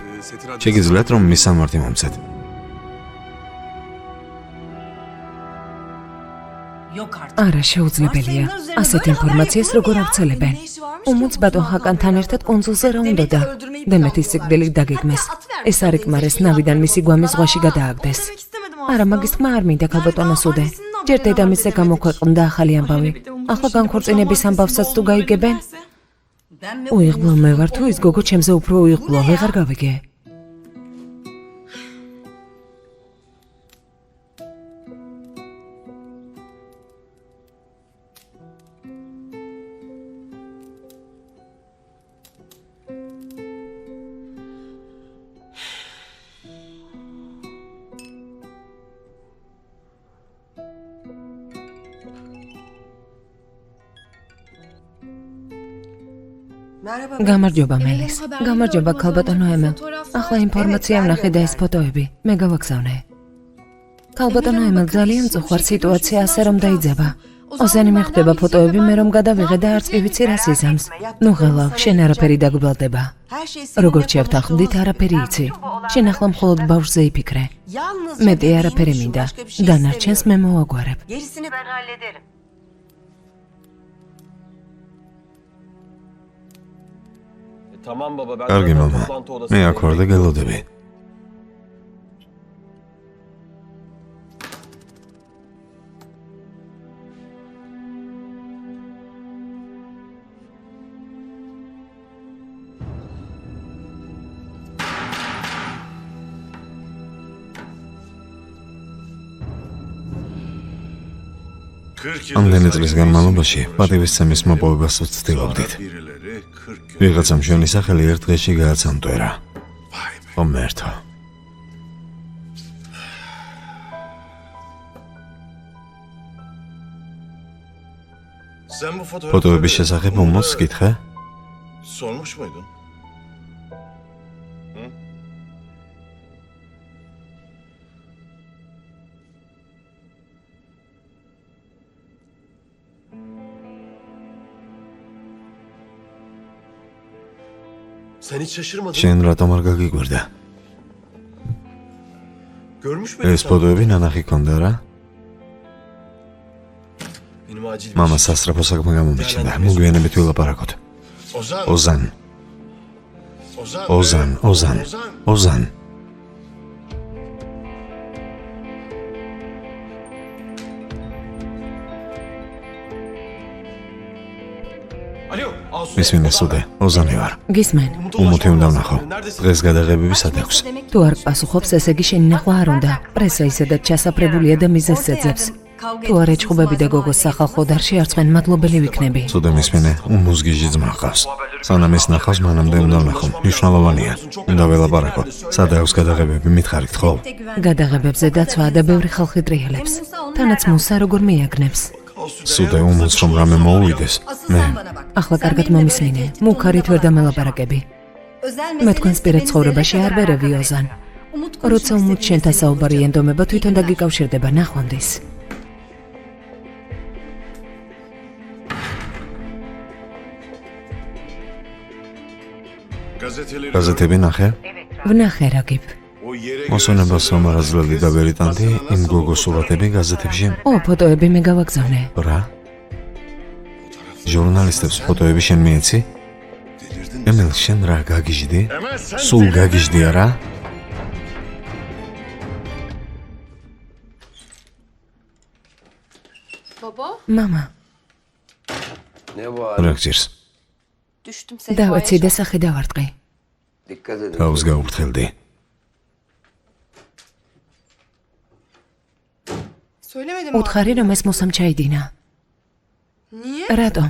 შეგიძლიათ რომ მის სამართი მომცეთ. არა, შეუძლებელია. ასეთ ინფორმაციას როგორ აღწელებენ? უმოც ბატონ ჰაკანთან ერთად კონსულზე რა უნდოდა? დემეთის სიკვდილი დაგეგმეს. ეს არ ეკმარეს ნავიდან მისი გვამი ზღვაში გადააგდეს. არა, მაგის თქმა არ მინდა ქალბატონო სუდე. ჯერ დედამისზე გამოქვეყნდა ახალი ამბავი. ახლა განქორწინების ამბავსაც თუ გაიგებენ? უიღბლო მე ვარ თუ ის გოგო ჩემზე უფრო უიღბლო, ვეღარ გავიგე. გამარჯობა მელის. გამარჯობა ქალბატონო ემე. ახლა ინფორმაცია ვნახე და ეს ფოტოები. მე გავაგზავნე. ქალბატონო ემე, ძალიან წუხარ სიტუაცია ასე რომ დაიძაბა. ოზენი მიხვდება ფოტოები, მე რომ გადავიღე და არც კი ვიცი რა სიზამს. ნუ ღელავ, შენ არაფერი დაგბალდება. როგორც შევთანხმდით, არაფერი იცი. შენ ახლა მხოლოდ ბავშვზე იფიქრე. მეტი არაფერი მინდა. დანარჩენს მე მოვაგვარებ. Gerisini ben hallederim. Tamam baba ben კარგი zaten მამა. toplantı მე odasındayım. აქ ვარ და გელოდები. ამდენი წლის განმავლობაში პატივისცემის მოპოვებას ვცდილობდით. birileri 40 gün. ვიღაცამ ჩვენი სახელი ერთ დღეში გააცამტვერა. Vay be. ღომერთო. Sen bu fotoğrafları ფოტოების შესახებ უმოც გითხე? sormuş muydun? Sen hiç şaşırmadın. შენ რატომ არ გაგიგვირდა? Görmüş müydün? ეს ფოტოები ნანახი ქონდა რა? Benim acil bir მამა şey. სასწრაფო საქმე გამომიჩნდა. მოგვიანებით ვილაპარაკოთ. Ozan. ოზან, Ozan. ოზან, ოზან, ოზან. Alo. Asu. მისმინე სუდე, ოზანი ვარ. გისმენ. უმოთი უნდა ვნახო. დღეს გადაღებები სად აქვს? თუ არ პასუხობს, ესე იგი შენი ნახვა არ უნდა. პრესა ისედაც ჩასაფრებულია და მიზეზს ეძებს. თუ არ ეჭხუბები და გოგოს სახალხო დარში არცხვენ მადლობელი ვიქნები. სუდე მისმინე, უმუსგიჟი ძმა ჰყავს. სანამ ეს ნახავს, მანამდე უნდა ვნახო. მნიშვნელოვანია. უნდა ველაპარაკო. სად აქვს გადაღებები, მითხარით ხო? გადაღებებზე დაცვა და ბევრი ხალხი ტრიალებს. თანაც მუსა როგორ მიაგნებს. სუდე უმოც რომ რამე მოუვიდეს. მე ახლა კარგად მომისმინე. მუქარით ვერ დამელაპარაკები. მე თქვენს პირად ცხოვრებაში არ ვერევი ოზან. როცა უმოც შენთან საუბარი ენდომება, თვითონ დაგიკავშირდება ნახვამდის. Gazeteleri გაზეთები ნახე? ვნახე რა გიფ. o yere მოსონებას სამარაზლელი და ვერიტანტი იმ გოგოს სურათები გაზეთებში ო, ფოტოები მე გავაგზავნე. რა? ჟურნალისტებს ფოტოები შენ მიეცი? ემილ, შენ რა გაგიჟდი? Hemen sen სულ გაგიჟდი არა? მამა, Ne var? რა გჭირს? დავეცი და სახე დავარტყი. Dikkat edin. თავს გაუფრთხილდი. Söylemedim უთხარი რომ ეს მოსამ ჩაიდინა. Niye? რატომ?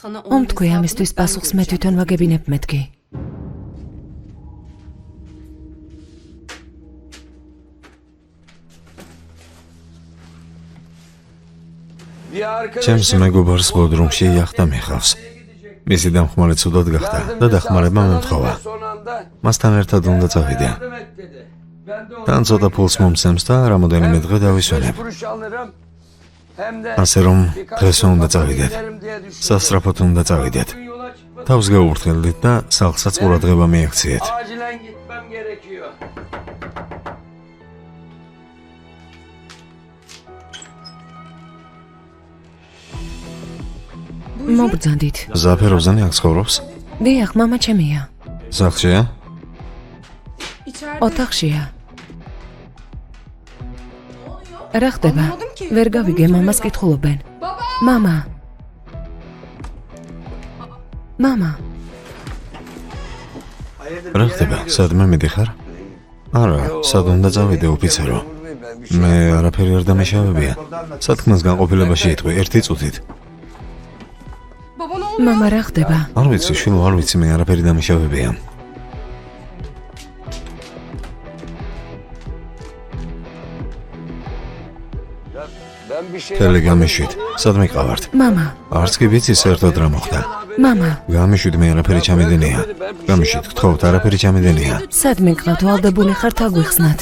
თქვი ამისთვის პასუხს მე თვითონ ვაგებინებ მეთქი. ჩემს მეგობარს ბოდრუმში იახტა მიხავს. მისი დამხმარე ცუდად გახდა და დახმარება მომთხოვა. მასთან ერთად უნდა წავიდე. თან ცოტა ფულს მომცემს და რამოდენიმე დღე დავისვენებ. ასე რომ დღესო უნდა წავიდეთ. სასწრაფოდ უნდა წავიდეთ. თავს გაუვრთელდით და სახლსაც ყურადღება მიაქციეთ. მოგბრძანდით. ზაფეროვზანი აქ ცხოვრობს? დიახ, მამა ჩემია. სახლშია? ოთახშია. რა ხდება? ვერ გავიგე, მამას კითხულობენ. მამა. მამა. რა ხდება? სადმე მიდიხარ? არა, სად უნდა წავიდე ოფიცერო. მე არაფერი არ დამეშავებია. სათქმას განყოფილებაში იტყვი, ერთი წუთით. მამა, რა ხდება? არ ვიცი, შვილო, არ ვიცი, მე არაფერი დამეშავებია. თელი გამიშვით, სად მიყავართ? მამა. არც კი ვიცი საერთოდ რა მოხდა. მამა. გამიშვით, მე არაფერი ჩამედენია. გამიშვით, გთხოვთ, არაფერი ჩამედენია. სად მიყავთ? ვალდებული ხართ აგვიხსნათ.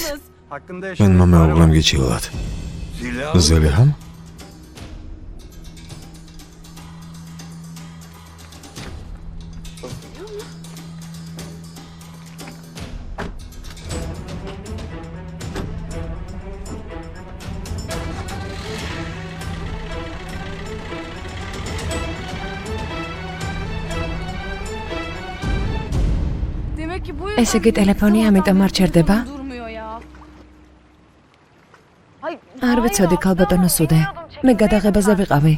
მენ მამა უგლემ გიჩილოთ. ზელიჰამ? ესე იგი ტელეფონი ამიტომ არ ჩერდება? არ ვიცოდი, ქალბატონო სუდე. მე გადაღებაზე ვიყავი.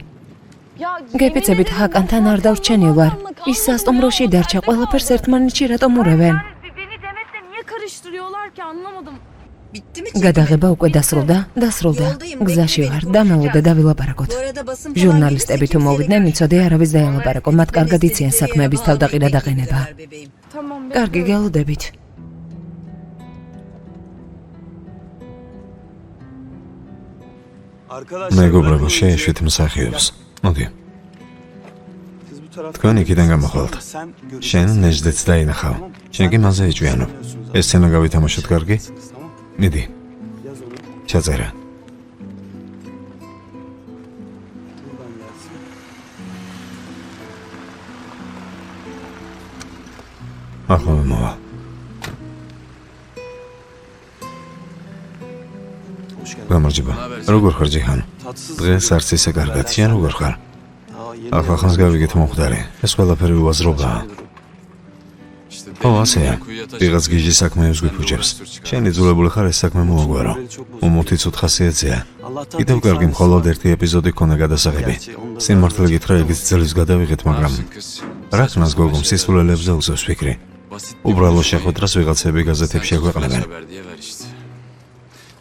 გეფიცებით ჰაკანთან არ დავრჩენილ ვარ. ის სასტუმროში დარჩა, ყველაფერს ერთმანეთში რატომ ურევენ? გადაღება უკვე დასრულდა? დასრულდა. გზაში ვარ, დამალოდე დავილაპარაკოთ. ჟურნალისტები თუ მოვიდნენ, იცოდე არავის დაელაპარაკო, მათ კარგად იციან საქმეების თავდაყირა დაყენება. კარგი, გელოდებით. მეგობრებო, შეეშვით მსახიობს. მოდი. თქვენ იქიდან გამოხვალთ. შენ ნეჟდეც დაინახავ. შენ კი მასზე იჭვიანობ. ეს სცენა გავითამაშოთ, კარგი? მიდი. ჩაწერა. ახლა მოვა. გამარჯობა. როგორ ხარ ჯიჰან? დღეს არც ისე კარგად. შენ როგორ ხარ? ახლა ხანს გავიგეთ მომხდარი. ეს ყველაფერი უაზრობაა. ო, ასეა. ვიღაც გიჟი საქმეებს გვიფუჭებს. შენ იძულებული ხარ ეს საქმე მოაგვარო. უმოთი ცუდ ხასიათზეა. კიდევ კარგი მხოლოდ ერთი ეპიზოდი ქონა გადასაღები. სიმართლე გითხრა, იგიც წელს გადავიღეთ, მაგრამ რა ქნას გოგომ სისულელებზე უწევს ფიქრი. უბრალო შეხვედრას ვიღაცები გაზეთებში აგვეყნებენ.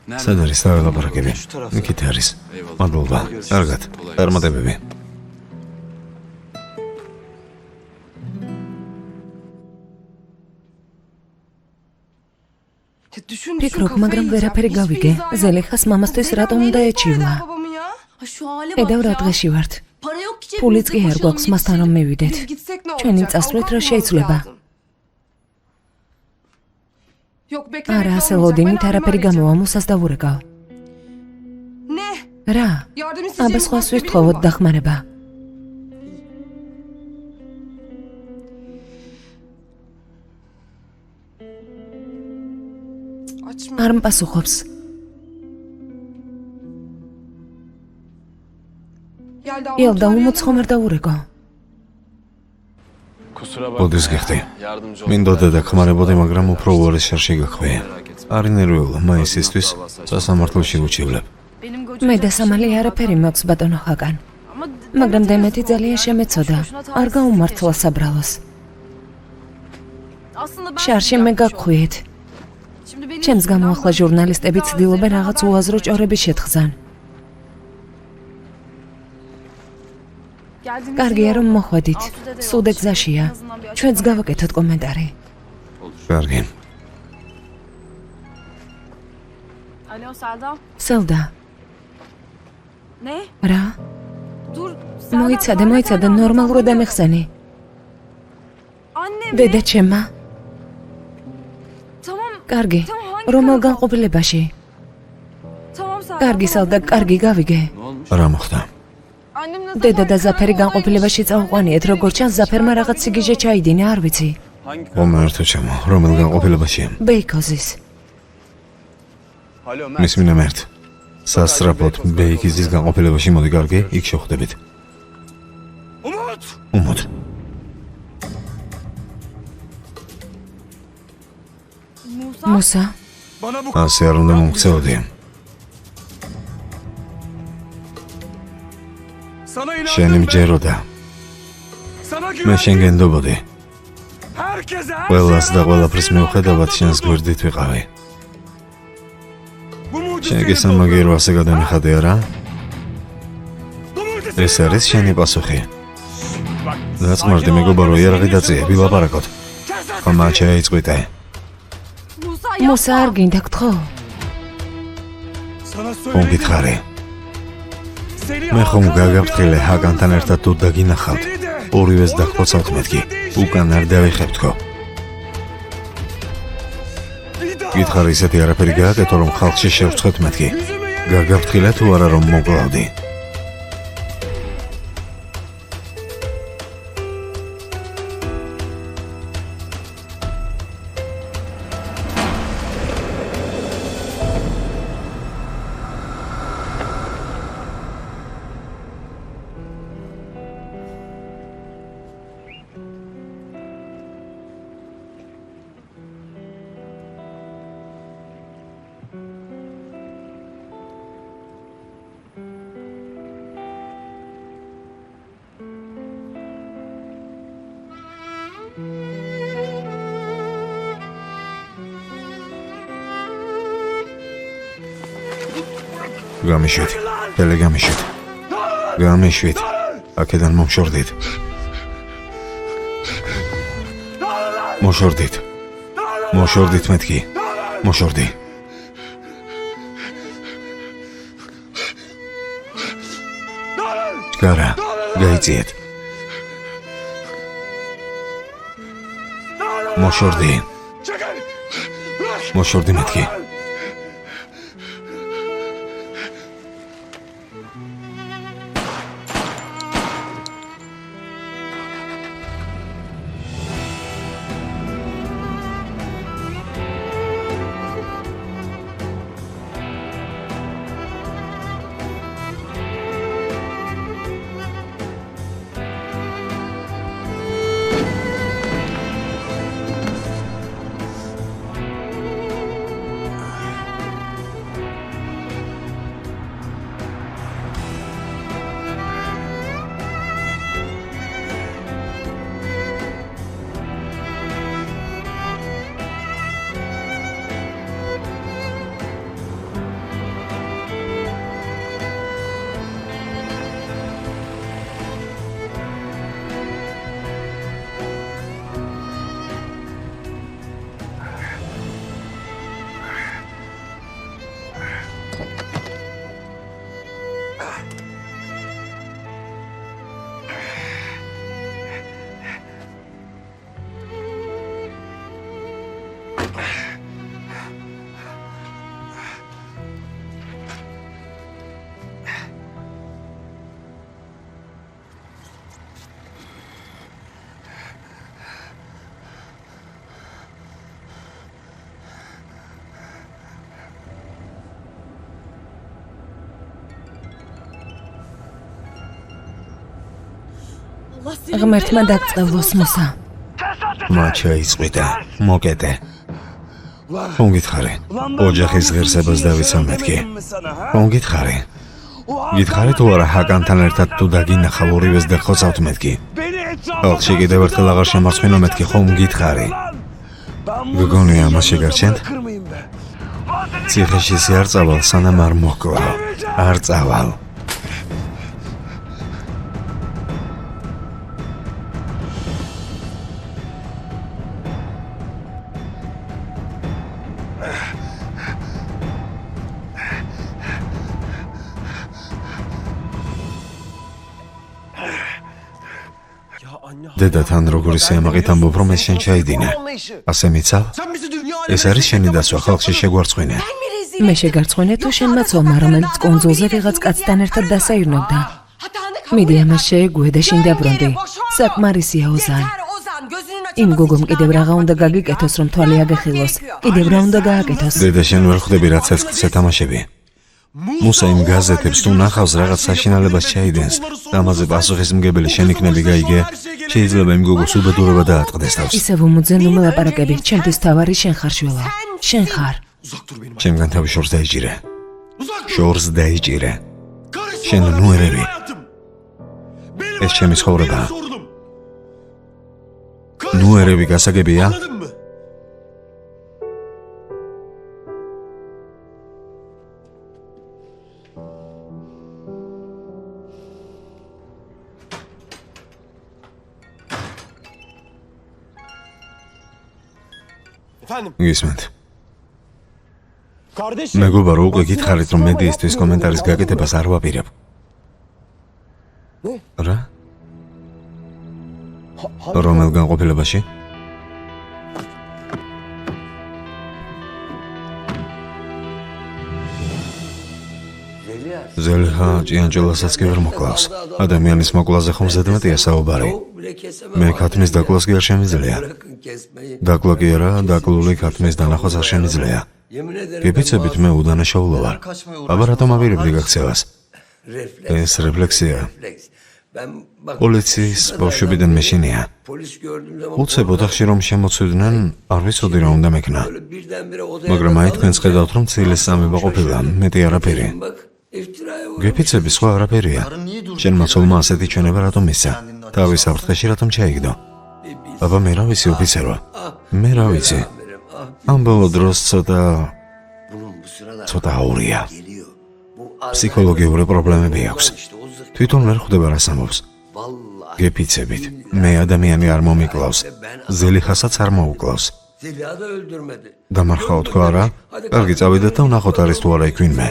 სად არის საველაპარაკები? იქით არის. მადლობა. კარგად. წარმატებები. ფიქრობ, მაგრამ ვერაფერი გავიგე. ზელიხას მამასთვის რატომ უნდა ეჩივლა? ედავ რა დღეში ვართ. ფულიც კი არ გვაქვს მასთან რომ მივიდეთ. ჩვენი წასვლით რა შეიძლება? არა, ასე ლოდინით არაფერი გამოვა, მუსას დავურეკავ. რა? აბა სხვას ვიტხოვოთ დახმარება. არ მპასუხობს. ელდა უმოცხომ არ დაურეკო. ოდეს გიხდი. მინდოდა დახმარებოდი, მაგრამ უფრო უარეს შარში გახვია. არი ნერვიულა, მაისისთვის სასამართლოში უჩივლებ. მე დასამალი არაფერი მაქვს, ბატონო ჰაკან. მაგრამ დემეთი ძალიან შემეცოდა. არ გაუმართლა საბრალოს. შარში მე გაგხვიეთ. ჩემს გამო ახლა ჟურნალისტები ცდილობენ რაღაც უაზრო ჭორების შეთხზან. კარგია რომ მოხვედით. სულ გზაშია. ჩვენც გავაკეთოთ კომენტარი. კარგი. Alo Selda. სელდა, Ne? რა? Dur. მოიცადე, ნორმალურად ამეხსენი. Anne mi? დედა ჩემმა. Tamam. კარგი. Tamam hangi რომელ karavan? განყოფილებაში? Tamam Selda. კარგი სელდა, კარგი გავიგე. რა მოხდა? Annem nasıl? დედა და ზაფერი განყოფილებაში წავყვანიეთ, როგორც ჩანს ზაფერმა რაღაც სიგიჟე ჩაიდინა, არ ვიცი. Hangi მომართო ჩემო, რომელ განყოფილებაშია? ბეიქოზის. Alo Mert. მისმინე მერტ. სასწრაფოდ ბეიქიზის განყოფილებაში მოდი კარგი, იქ შევხვდებით. Umut! უმოდ. Musa. მუსა, Bana bu ასე არ უნდა მომქცეოდი. sana inandım. შენი მჯეროდა. Sana მე güvendim. შენ გენდობოდი. Herkese her ყველას şeye და rağmen ყველაფრის seni მიუხედავად შენს inandırdım. გვერდით ვიყავი. Bu mucize შენ senin გესამაგერო ასე გადამიხადე არა? Bu mucize ეს არის senin შენი პასუხი. Bak, დაწმარდი მეგობარო, იარაღი დაწიე, ვილაპარაკოთ. ხმა შეიწყვიტე. Musa მუსა არ გინდა გთხოვ? Sana ხომ söyledim. გითხარი? Seni მე ხომ Hakan'la გაგაფრთხილე birlikte- ჰაგანთან ერთად თუ დაგინახავთ. Seni de- ორივეს დაგხოცავთ მეთქი. უკან არ დავიხებთქო. Bir daha გითხარი ისეთი არაფერი გააკეთო, რომ ხალხში შევწყვეთ მეთქი. yüzümü yerim. გაგაფრთხილე თუ არა რომ მოკლავდი. გამიშვით. დელე გამიშვით. გამიშვით. აქედან მომშორდით. მოშორდით. მოშორდით მეთქი. მოშორდი. ჩქარა. გაიწიეთ. მოშორდი. Çekil! Bırak! მოშორდი მეთქი. ღმერთმა დაგწყევლოს მუსა. ხმა შეიწყვიტე. მოკეტე. ხომ გითხარი? ოჯახის ღირსებას დავიცავ მეთქი. ხომ გითხარი? გითხარი თუ არა ჰაგანთან ერთად თუ დაგინახავ ორივეს დახოცავთ მეთქი. ხალხში კიდევ ერთხელ აღარ შემარცხინო მეთქი, ხომ გითხარი? გგონია ამას შეგარჩენთ? ციხეში ისე არ წავალ, სანამ არ მოჰკლა. არ წავალ. დედა თან როგორი სიამაყით ამბობ რომ ეს შენ ჩაიდინე. ასე მიცავ? ეს არის შენი დასვა ხალხში შეგვარცხინე. მე შეგარცხვინე თუ შენმა ცოლმა რომელიც კონძულზე ვიღაც კაცთან ერთად დასაირნობდა. მიდი ამას შეეგუე და შინ დაბრუნდი. საკმარისია ოზან. იმ გოგომ კიდევ რაღა უნდა გაგიკეთოს რომ თვალი აგეხილოს. კიდევ რა უნდა გააკეთოს? დედა შენ ვერ ხვდები რაც ეს ეთამაშები. მუსა იმ გაზეთებს თუ ნახავს რაღაც საშინალებას ჩაიდენს და ამაზე პასუხისმგებელი შენ იქნები გაიგე. შეიძლება იმ გოგოს უბედურება დაატყდეს თავს. ისევ უმოძენ ნუ მელაპარაკები. ჩვენთვის თავარი შენ ხარ შვილო. შენ ხარ. ჩემგან თავი შორს დაიჭირე. შორს დაიჭირე. შენ ნუ ერევი. ეს ჩემი ცხოვრებაა. ნუ ერევი გასაგებია? გისმენთ. მეგობრებო, რო უკვე გითხარით რომ მედიისთვის კომენტარის გაკეთებას არ ვაპირებ. რა? რომელ განყოფილებაში? ზელიხა ჭიანჭველასაც კი ვერ მოკლავს. ადამიანის მოკლაზე ხომ ზედმეტია საუბარი. მე ქათმის დაკლას კი არ შემიძლია. დაკლა კი არა, დაკლული ქათმის დანახვაც არ შემიძლია. გიფიცებით მე უდანაშაულო ვარ. აბა რატომ აპირებდი გაქცევას? ეს რეფლექსია. პოლიციის ბავშვებიდან მეშინია. უცებ ოთახში რომ შემოცვიდნენ, არ ვიცოდი რა უნდა მექნა. მაგრამ აი თქვენს ხედავთ რომ ცილის სამება ყოფილა, მეტი არაფერი. გიფიცები სხვა არაფერია. შენმა ცოლმა ასეთი ჩვენება რატომ მისცა? თავის საფრთხეში რატომ ჩაიგდო? აბა მე რა ვიცი ოფიცერო? მე რა ვიცი? ამ ბოლო დროს ცოტა აურია. ფსიქოლოგიური პრობლემები აქვს. თვითონ ვერ ხვდება რას ამბობს. გეფიცებით. მე ადამიანი არ მომიკლავს. ზელიხასაც არ მოუკლავს. დამარხაო თქვა რა? კარგი წავიდეთ და ვნახოთ არის თუ არა იქ ვინმე.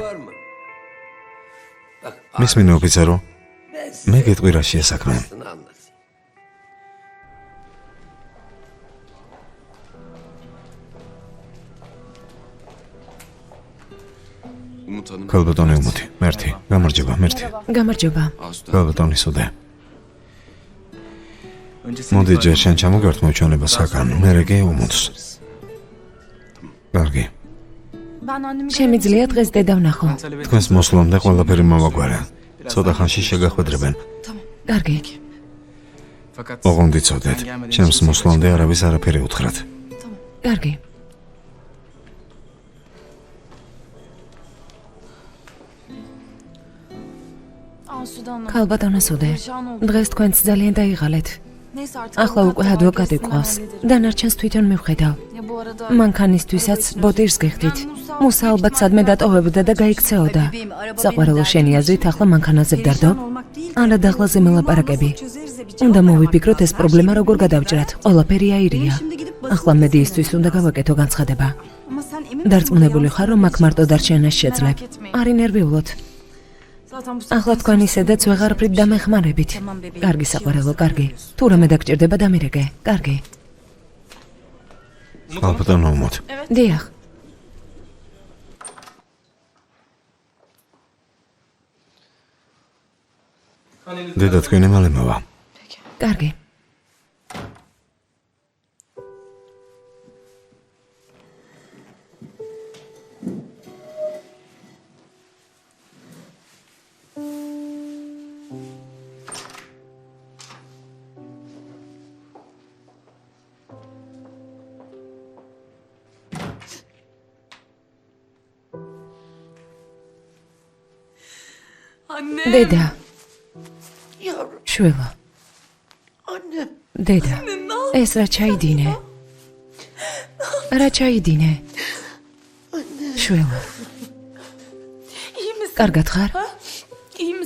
მისმინე ოფიცერო. მე გეტყვი რა შეასაქმე. ქალბატონი უმუთი, მერტი, გამარჯობა, მერტი. გამარჯობა. ქალბატონი სუდე. მოდი ჯერ შენ ჩამოგართ მოჩვენება საკან, მერე კი უმუთს. კარგი. შემიძლია დღეს დედა ვნახო. თქვენს მოსვლამდე ყველაფერი მოვაგვარე. ცოტა ხანში შეგახვედრებენ. კარგი. ოღონდ იცოდეთ, ჩემს მოსვლამდე არავის არაფერი უთხრათ. კარგი. ქალბატონო სუდე, დღეს თქვენც ძალიან დაიღალეთ. ახლა უკვე ადვოკატი გვყავს. დანარჩენს თვითონ მივხედავ. მანქანისთვისაც ბოდირს გიხდით. მუსა ალბათ სადმე დატოვებდა და გაიქცეოდა. საყვარელო შენი აზრით ახლა მანქანაზე ვდარდო? არა დაღლაზე მელაპარაკები. უნდა მოვიფიქროთ ეს პრობლემა როგორ გადავჭრათ. ყველაფერი აირია. ახლა მედიისთვის უნდა გავაკეთო განცხადება. დარწმუნებული ხარ რომ აქ მარტო დარჩენას შეძლებ? არ ინერვიულოთ. ახლა თქვენ ისედაც ვეღარაფრით დამეხმარებით. კარგი საყვარელო, კარგი. თუ რამე დაგჭირდება დამირეკე. კარგი. ქალბატონო უმუთი. დიახ. დედა თქვენი მალე მოვა. კარგი. დედა. შვილო. დედა. ეს რა ჩაიდინე? რა ჩაიდინე? შვილო. კარგად ხარ?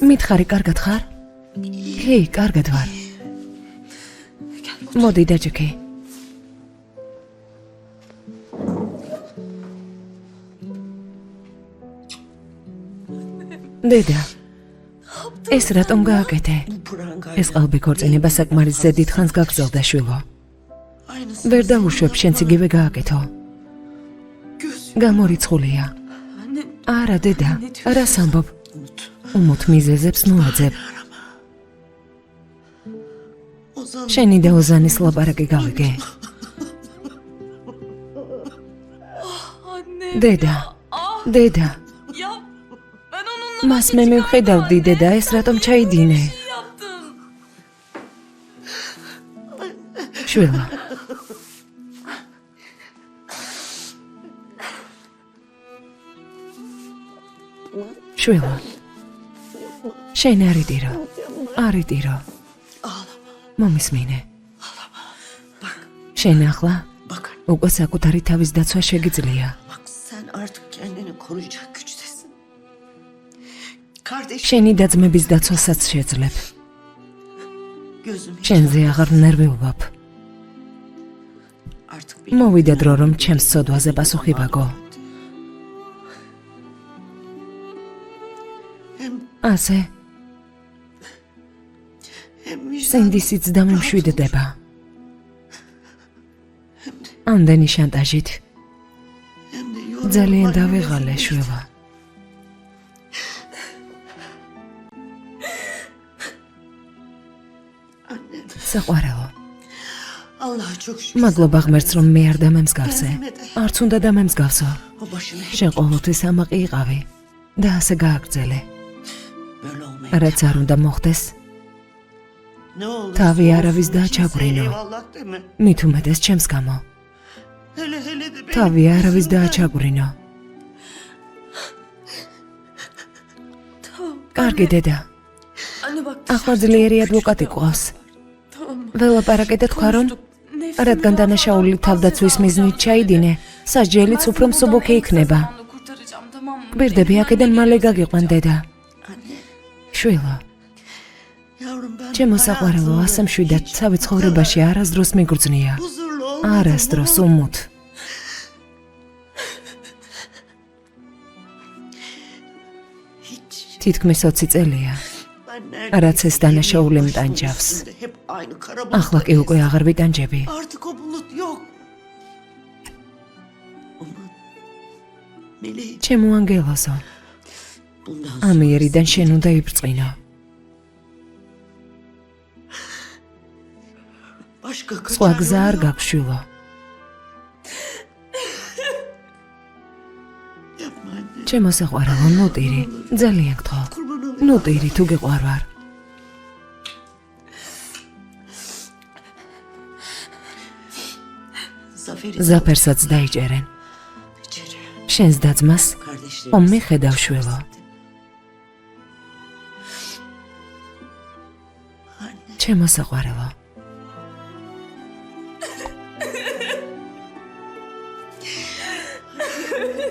მითხარი კარგად ხარ? ჰეი, კარგად ვარ. მოდი დაჯექი. დედა, ეს რატომ გააკეთე? ეს qalbi ქორწინება საკმარისზე დიდ ხანს გაგრძელდა, შვილო. ვერ დაუშვებ, შენც იგივე გააკეთო. გამორიცხულია. არა, დედა, რას ამბობ? უმოთ მიზეზებს ნუაძებ. შენი და ოზანის ლაპარაკი გავიგე. დედა, დედა. მას მე მივხედავდი, დედა, ეს რატომ ჩაიდინე? შვილო. შვილო. შენ არიდირო. არიდირო. მომისმინე. შენ ახლა უკვე საკუთარი თავის დაცვა შეგიძლია. Sen artık kendini koruyacak güçtesin. Kardeşim შენი დაძმების დაცვასაც შეძლებ. gözüm hiç შენზე აღარ ნერვიულობ. artık მოვიდა დრო, რომ ჩემს ცოდვაზე პასუხი ვაგო. ასე, სინდისიც დამიმშვიდდება. ამდენი შანტაჟით ძალიან დავეღალე, შვილო. საყვარელო, Allah'a çok şükür. მადლობა ღმერთს, რომ მე არ დამემსგავსე. არც უნდა დამემსგავსო. O başına hiç შენ ყოველთვის ამაყი იყავი და ასე გააგრძელე. böyle olmayı. რაც არ უნდა მოხდეს, Ne olur. თავი არავის დააჩაგვრინო. Eyvallah deme. მით უმეტეს ჩემს გამო. Hele hele de benim. თავი არავის დააჩაგვრინო. კარგი, დედა. ახლა ძლიერი ადვოკატი ყავს. ველაპარაკეთ და თქვა, რომ რადგან დანაშაული თავდაცვის მიზნით ჩაიდინე, სასჯელიც უფრო მსუბუქი იქნება. გვირდები აქედან მალე გაგიყვან, დედა. შვილო, Yavrum ben ჩემო საყვარელო, ასე მშვიდად ცავი ცხოვრებაში არასდროს მიგრძნია. huzurlu olmadım. არასდროს უმუთ. Hiç. თითქმის 20 წელია, Ben nerede? რაც ეს დანაშაული მტანჯავს. Hep aynı kara ახლა კი უკვე აღარ ვიტანჯები. Artık o bulut yok. Ama meleğim ჩემო ანგელოზო, bundan ამიერიდან შენ უნდა იბრწყინო. başka სხვა kaçar გზა არ yolu yok. გაქვს, შვილო. Yapma anne. ჩემო საყვარელო, ნუტირი, ძალიან გთხოვ. Kurban olayım. ნუტირი, თუ გიყვარ ვარ. Zafer'i ზაფერსაც დაიჭერენ. içeri. შენს დაძმას Kardeşlerim. ხომ მიხედავ, შვილო. Anne. ჩემო საყვარელო.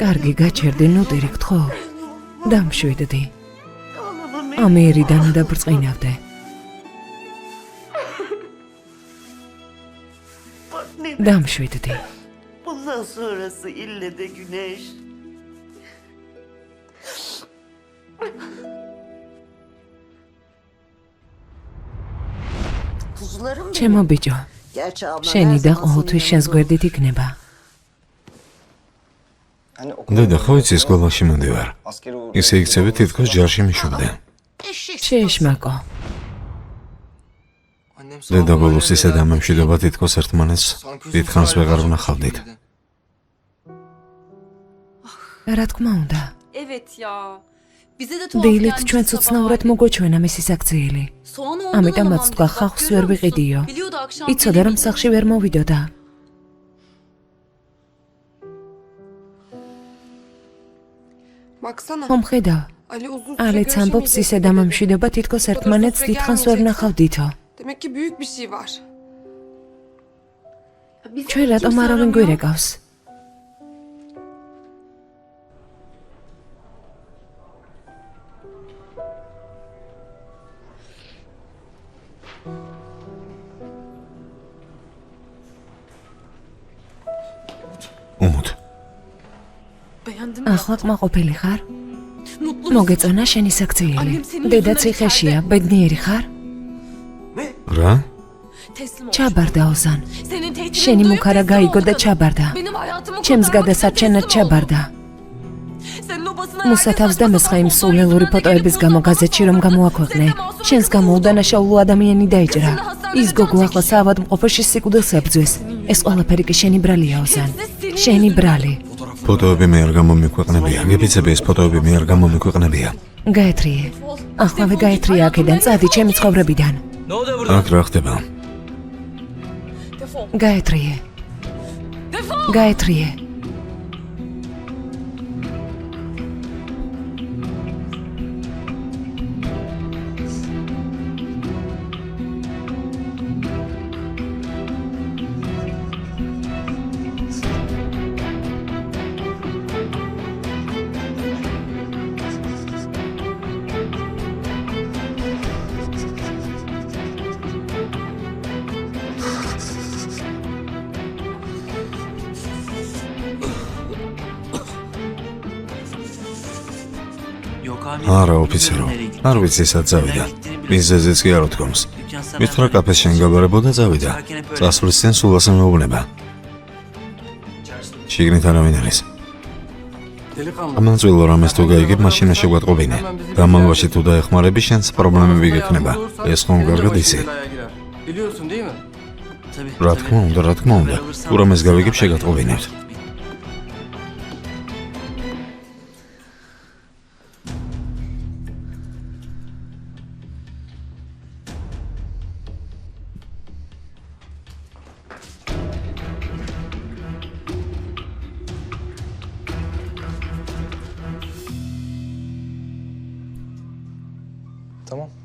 კარგი, გაჩერდი, ნუტირი, გთხოვ. დამშვიდდი. Ağlama meleğim. ამიერიდან უნდა ბრწყინავდე. Bak ne დამშვიდდი. bundan sonrası ille de güneş. Kuzularım benim. ჩემო ბიჭო, Gerçi ablam her შენი და zaman ყოველთვის senin შენს yanında გვერდით იქნება. დედა, ხო იცი სკოლაში მოდივარ. ისე იქცევი თითქოს ჯარში მიშვებდნენ. შეეშმაკო. დედა, ბოლოს ისე დამემშვიდობა თითქოს ერთმანეთს დიდხანს ვეღარ ვნახავდით. რა თქმა უნდა. Evet ya. Bize de tuhaf დილით gelmişti ჩვენც sabah უცნაურად hali. მოგვეჩვენა მისი საქციელი. Soğan olduğunu ამიტომაც anlamadım. თქვა, Bak, ხალხს görüyor ვერ musun? ვიყიდიო. Biliyordu akşam იცოდა რომ gelemeyeceğini. სახლში ვერ მოვიდოდა. Baksana. ხომ ხედავ? Ali uzun süre ალეც ამბობს, ისე დამამშვიდობა თითქოს ერთმანეთს დიდხანს ვერ ვნახავდითო. Demek ki büyük bir şey var. Bizi ჩვენ რატომ kimse არავინ aramıyor. გვირეკავს? უმუთ. Beğendin mi? ახლა კმაყოფილი ხარ? Mutlu მოგეწონა შენი საქციელი. დედა ციხეშია, ბედნიერი ხარ? რა? ჩაბარდა ოზან. შენი მუქარა გაიგო და ჩაბარდა. ჩემს გადასარჩენად ჩაბარდა. მუსათავს დამესხა იმ სულელური ფოტოების გამო გაზეთში რომ გამოაქვეყნე. შენს გამო უდანაშაულო ადამიანი დაიჭრა. ის გოგო ახლა საავადმყოფოში სიკვდილს ებრძვის. ეს ყველაფერი კი შენი ბრალია ოზან. შენი ბრალი. ფოტოები მე არ გამომიქვეყნებია. გიფიცები ეს ფოტოები მე არ გამომიქვეყნებია. გაეთრიე. ახლავე გაეთრია აქედან, წადი ჩემი ცხოვრებიდან. Ne oluyor burada? აქ რა ხდება? გაეთრიე. გაეთრიე. Yok abi. არა ოფიცერო. არ ვიცი სად წავიდა. მიზეზიც კი არ უთქვამს. მითხრა კაფეს შენ გაბარებოდა წავიდა. წასვლისცენ სულ ასე მეუბნება. შიგნით არავინ არის. ამანწვილო რამეს თუ გაიგებ, მაშინა შეგვატყობინე. გამალვაში თუ დაეხმარები, შენს პრობლემები გექნება. ეს ხომ კარგად იცი. Biliyorsun değil mi? Tabii. რა თქმა უნდა, რა თქმა უნდა. თუ რამეს გავიგებ, შეგატყობინებთ.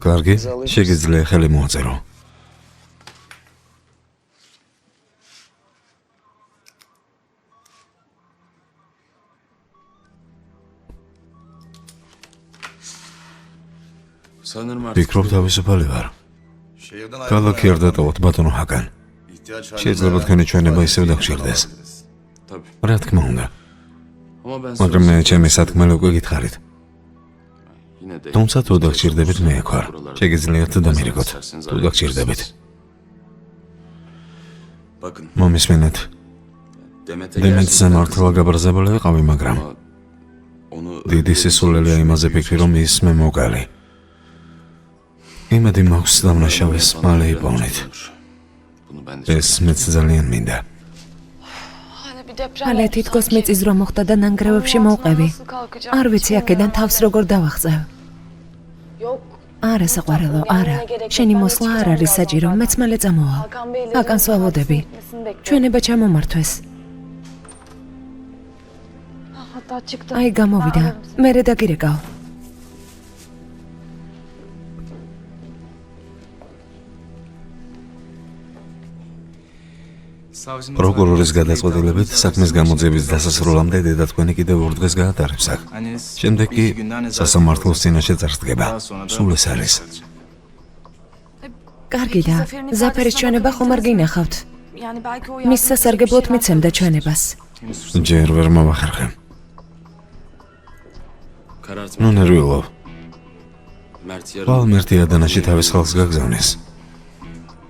კარგი, შეგიძლია ხელი მოაწერო. Sanırım artık ფიქრობ თავისუფალი ვარ. ქალაქი არ დატოვოთ ბატონო ჰაკან. შეიძლება თქვენი ჩვენება ისევ დაგჭირდეს. tabii. რა თქმა უნდა, Ama ben მაგრამ მე ჩემი სათქმელი უკვე გითხარით. yine de თუმცა თუ დაგჭირდებით მე აქ ვარ. შეგიძლიათ დამირეკოთ. თუ დაგჭირდებით. bakın მომისმენთ. Demet'e დემენტზე მართლა გაბრაზებული ვიყავი, მაგრამ onu დიდი სისულელია იმაზე ფიქრი, რომ ის მე მოკალი. იმედი მაქვს დამნაშავეს მალე იპოვნით. bunu ben de ეს მეც ძალიან მინდა. მალე თითქოს მიწის ზრვა მოხდა და ნანგრევებში მოვყევი. არ ვიცი აქედან თავს როგორ დავახწევ. არა საყვარელო, არა. შენი მოსვლა არ არის საჭირო, მეც მალე წამოვალ. ჰაკანს ველოდები. ჩვენება ჩამომართვეს. აი გამოვიდა. მერე დაგირეკავ. პროკურორის გადაწყვეტილებით საქმის გამოძიების დასასრულამდე დედა თქვენი კიდევ ორ დღეს გაატარებს აქ. შემდეგ კი სასამართლოს წინაშე წარსდგება. სულ ეს არის. კარგი და ზაფერის ჩვენება ხომ არ გინახავთ? მის სასარგებლოდ მიცემდა ჩვენებას. ჯერ ვერ მოვახერხე. karartma. ნუ ნერვიულობ. Mert yarın ვალმერთი ადანაში თავის ხალხს გაგზავნის.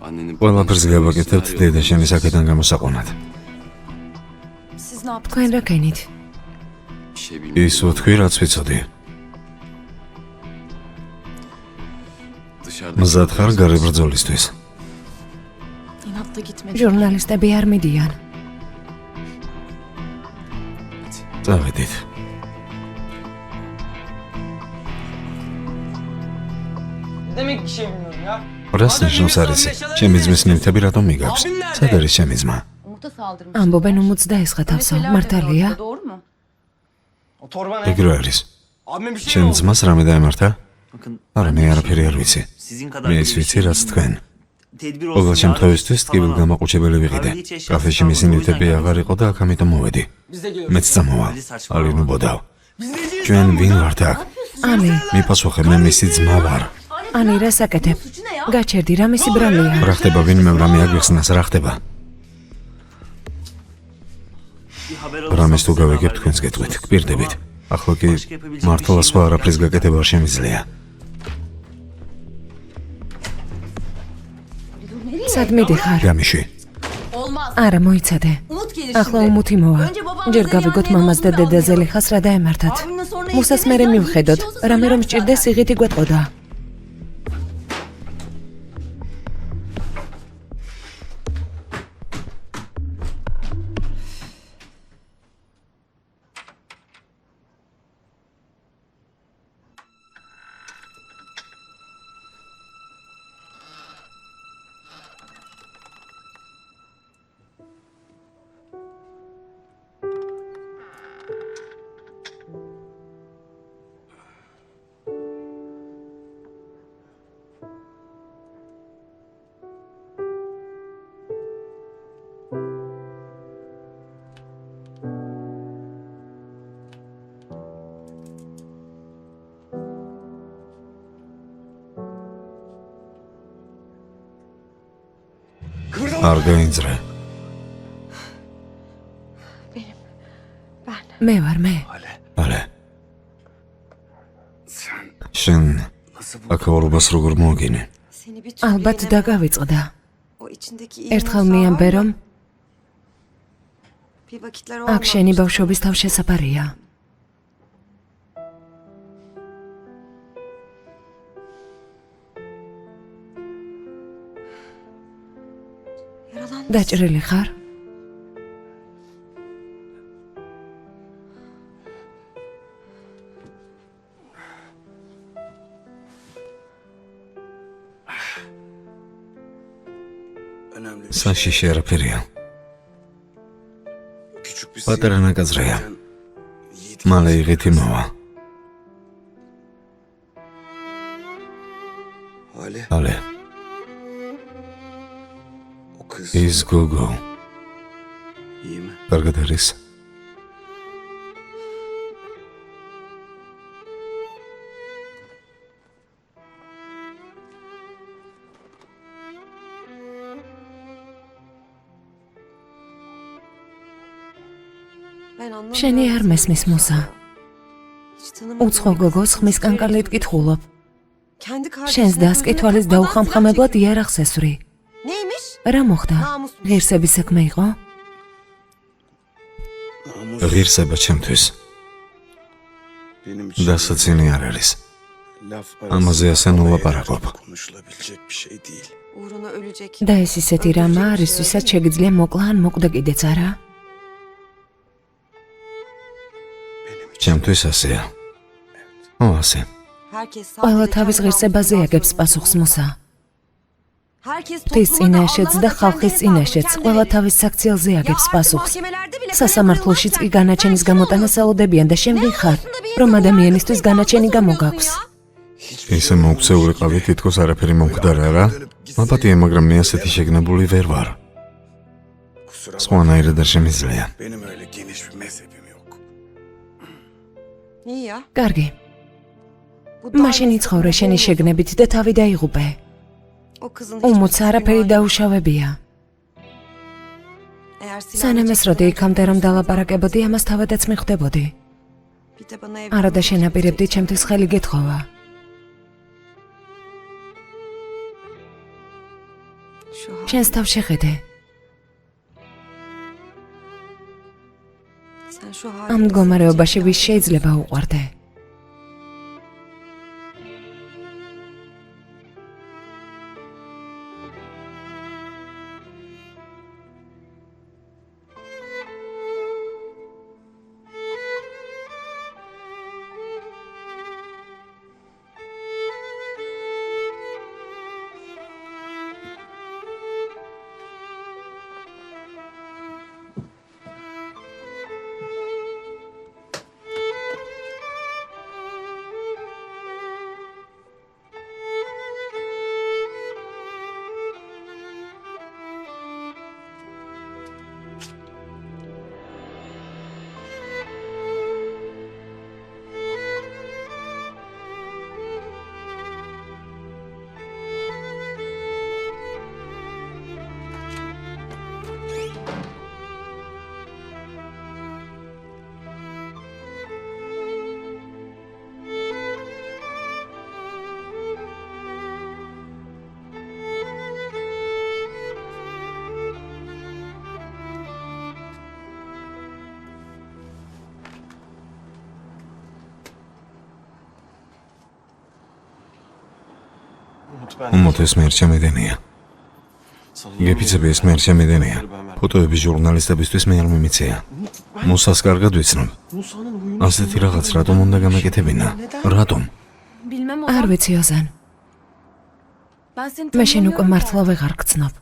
annenin ყველაფერს გავაკეთებთ დედა შენი საკეთან გამოსაყენად. Siz ne yaptınız? თქვენ რა ქენით? bir şey bilmiyor. ის ვთქვი, რაც ვიცოდი. Dışarıda მზად ხარ გარე ბრძოლისთვის. İnatla gitmedi. ჟურნალისტები არ მიდიან. წავედით. Demek bir şey bilmiyorum ya. რას ნიშნავს არის? ჩემი ძმის ნივთები რატომ მიგაქვს? სად არის ჩემი ძმა? ამბობენ უმუც დაესხა თავსო, მართალია? Doğru mu? O torba ne? ეგ რა არის? Abime bir şey ჩემ mi oldu? ძმას რამე დაემართა? Bakın. არა, მე არაფერი არ ვიცი. Sizin kadar მე bir ის şey ვიცი, რაც თქვენ. Tedbir ყოველ olsun. შემთხვევისთვის ტკივილ გამოყუჩებელი ვიყიდე. კაფეში მისი ნივთები აღარ იყო და აქ ამიტომ მოვედი. Biz de geliyoruz. მეც წამოვალ. ალინ უბოდავ. Biz ne diyoruz? ჩვენ ვინ ვართ აქ? ანი, მიფასუხე, მე მისი ძმა ვარ. ანი რა საკეთებ? გაჩერდი რა მისი ბრალია. რა ხდება ვინმე რამე აგვიხსნას, რა ხდება? Bir haber alırsam რამეს თუ size გავიგებ haber თქვენს გეტყვით, გპირდებით. ახლა კი მართლა სხვა არაფრის გაკეთება არ შემიძლია. სად მიდიხარ? გამიში. არა, მოიცადე. ახლა უმუთი მოვა. ჯერ გავიგოთ მამას და დედაზე ლიხას რა დაემართათ. მუსას მერე მივხედოთ, რამე რომ სჭირდეს სიღითი გვეტყოდა. არ გაინძრე. მე ვარ მე. ალე. შენ აკავრობას როგორ მოაგინე? ალბათ დაგავიწყდა. ერთხელ მიამბე რომ აქ შენი ბავშვობის თავშესაფარია. დაჭრილი ხარ? საშიში არაფერია. პატარა ნაკაზრია. მალე იღეთი მოვა. ალე. ის გოგო. კარგად არის. შენი არ მესმის მუსა. უცხო გოგოს ხმის კანკალით კითხულობ. შენს დასკი თვალის დაუხამხამებლად იარაღს ესვრი. რა მოხდა? ღირსების საქმე იყო? ღირსება ჩემთვის. დასაცინი არ არის. ამაზე ასე ნულაპარაკობ. და ეს ისეთი რამა არის, ვისაც შეგიძლია მოკლა ან მოკვდა კიდეც არა? ჩემთვის ასეა. ასე. ყველა თავის ღირსებაზე აგებს პასუხს მუსა. ღვთის წინაშეც და ხალხის წინაშეც ყველა თავის საქციელზე აგებს პასუხს. სასამართლოშიც კი განაჩენის გამოტანას ელოდებიან და შენ ვიხარ, რომ ადამიანისთვის განაჩენი გამოგაქვს. ისე მოუქცეულიყავი, თითქოს არაფერი მომხდარა რა? მაპატია, მაგრამ მე ასეთი შეგნებული ვერ ვარ. სხვანაირად არ შემიძლია. კარგი. მაშინ იცხოვრე შენი შეგნებით და თავი დაიღუპე. უმოც არაფერი დაუშავებია. სანამ ეს როდი იქამდე რომ დალაპარაკებოდი, ამას თავადაც მიხვდებოდი. არა და შენაპირებდი ჩემთვის ხელი გეთხოვა. შენს თავს შეხედე. ამ მდგომარეობაში ვის შეიძლება უყვარდე? უმოთ ეს მე შემედენია. გეფიცები ეს მე შემედენია. ფოტოები ჟურნალისტებისთვის მე არ მიმიცია. მუსას კარგად ვიცნობ. ასეთი რაღაც რატომ უნდა გამეკეთებინა? რატომ? არ ვიცი ოზან. მე შენ უკვე მართლა ვეღარ გცნობ.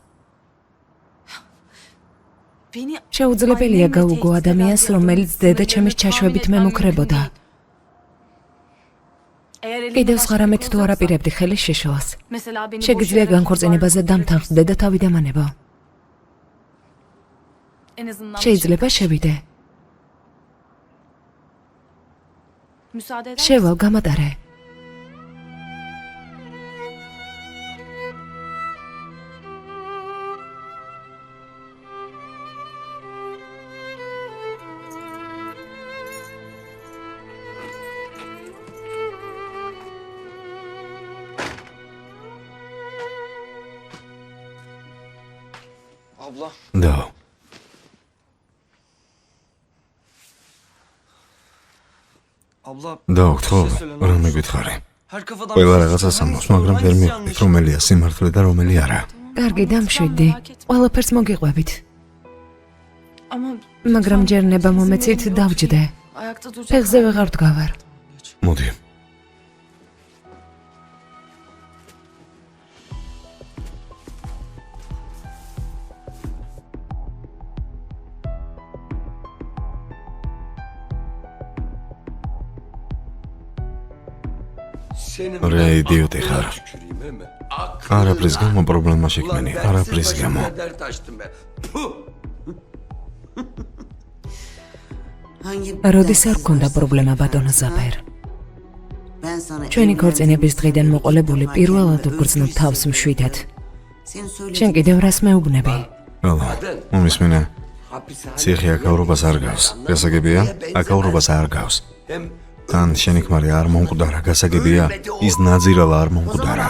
შეუძლებელია გაუგო ადამიანს, რომელიც დედა ჩემის ჩაშვებით მემუქრებოდა. კიდევ სხვა რამეთ თუ არ აპირებდი ხელის შეშლას. შეგიძლია განქორწინებაზე დამთანხმდე და თავი დამანებო. შეიძლება შევიდე. შევალ გამატარე. და დაუხტო, რა მეკითხარი? ყველა რაღაცას ამბობს, მაგრამ ვერ მივხვდით, რომელია სიმართლე და რომელი არა. კარგი, დამშვიდდი. ყველაფერს მოგიყვებით. მაგრამ ჯერ ნება მომეცით დავჯდე. ფეხზე ვეღარ ვდგავარ. მოდი. რა იდიოტი ხარ? არაფრის გამო პრობლემა შექმენი, არაფრის გამო. როდის არ გქონდა პრობლემა ბატონო ზაფერ? ჩვენი ქორწინების დღიდან მოყოლებული პირველად ვგრძნობ თავს მშვიდად. შენ კიდევ რას მეუბნები? ვალა, მომისმინე. ციხე აკავრობას არ გავს. გასაგებია? აკავრობას არ გავს. თან შენი ქმარი არ მომკვდარა, გასაგებია? ის ნაძირავა არ მომკვდარა.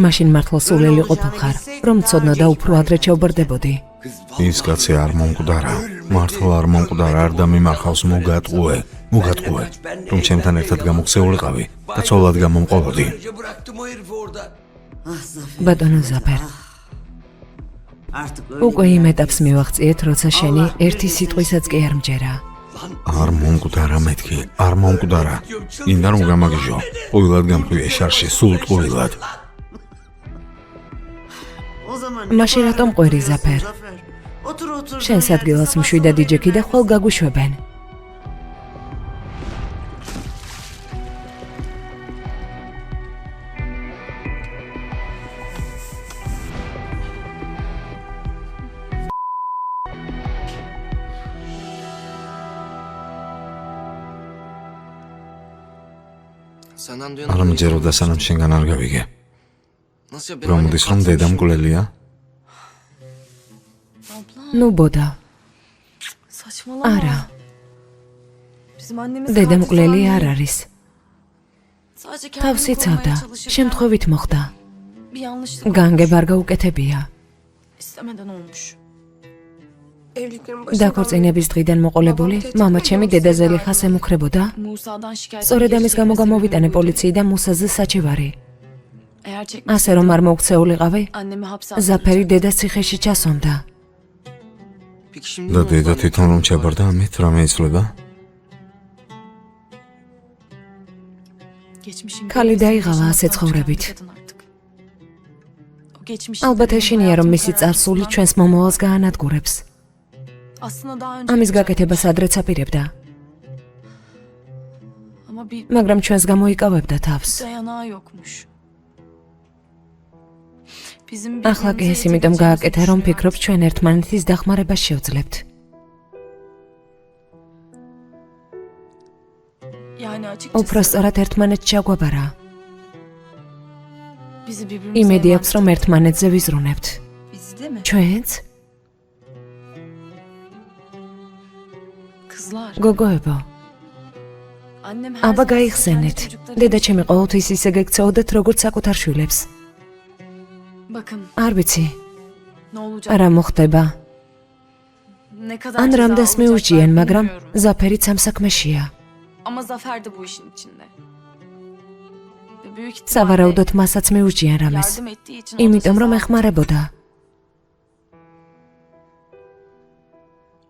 მაშინ მართლა სულელი ყოფილხარ, რომ ცოდნა და უფრო ადრე ჩავბარდებოდი. ის კაცი არ მომკვდარა, მართლა არ მომკვდარა, არ დამიმარხავს, მოგატყუე, რომ ჩემთან ერთად გამოგცეულიყავი და ცოლად გამომყოლოდი. ბატონო ზაფერ, უკვე იმ ეტაპს მივაღწიეთ, როცა შენი ერთი სიტყვისაც კი არ მჯერა. არ მომკვდარა მეთქი, არ მომკვდარა. ინდა რომ გამაგიჟო, ყვილად გამქვია შარში, სულ ყვილად. მაშინ რატომ ყვერი ზაფერ? შენს ადგილას მშვიდად იჯექი და ხვალ გაგვიშვებენ. არ მჯეროდა სანამ შენგან არ გავიგე. გამოდის რომ დედა მკვლელია? ნუ ბოდა. არა. დედა მკვლელი არ არის. თავს იცავდა, შემთხვევით მოხდა. განგება არ გაუკეთებია. დაქორწინების დღიდან მოყოლებული, მამა ჩემი დედაზე ლიხას ემუქრებოდა. სწორედ ამის გამო გამოვიტანე პოლიციიდან მუსაზე საჩივარი. ასე რომ არ მოუქცეულიყავი, ზაფერი დედას ციხეში ჩასვამდა. და დედა თვითონ რომ ჩაბარდა, ამით რამე იცვლება? ქალი დაიღალა ასე ცხოვრებით. ალბათ ეშინია, რომ მისი წარსული ჩვენს მომავალს გაანადგურებს. ამის გაკეთებას ადრეც აპირებდა. მაგრამ ჩვენს გამოიკავებდა თავს. ახლა კი ეს იმიტომ გააკეთა, რომ ფიქრობ ჩვენ ერთმანეთის დახმარებას შევძლებთ. უფრო სწორად ერთმანეთს ჩაგვაბარა. იმედი აქვს, რომ ერთმანეთზე ვიზრუნებთ. ჩვენც? გოგოებო, აბა გაიხსენეთ. დედა ჩემი ყოველთვის ისე გექცეოდათ, როგორც საკუთარ შვილებს. არ ვიცი, რა მოხდება. ან რამდენს მიურჩიან, მაგრამ ზაფერიც ამ საქმეშია. Büyük ihtimalle სავარაუდოდ მასაც მიურჩიან რამეს, yardım ettiği için იმიტომ რომ ona ceza- ეხმარებოდა.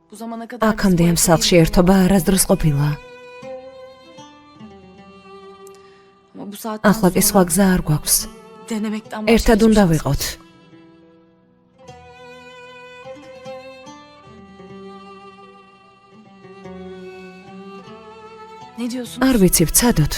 Bu zamana kadar აქამდე ამ სახლში ერთობა არასდროს ყოფილა. Ama bu saatten ახლა კი სხვა sonra გზა არ გვაქვს. denemekten ერთად başka უნდა hiçbir şey ვიყოთ. Ne diyorsun? არ ვიცი, ვცადოთ.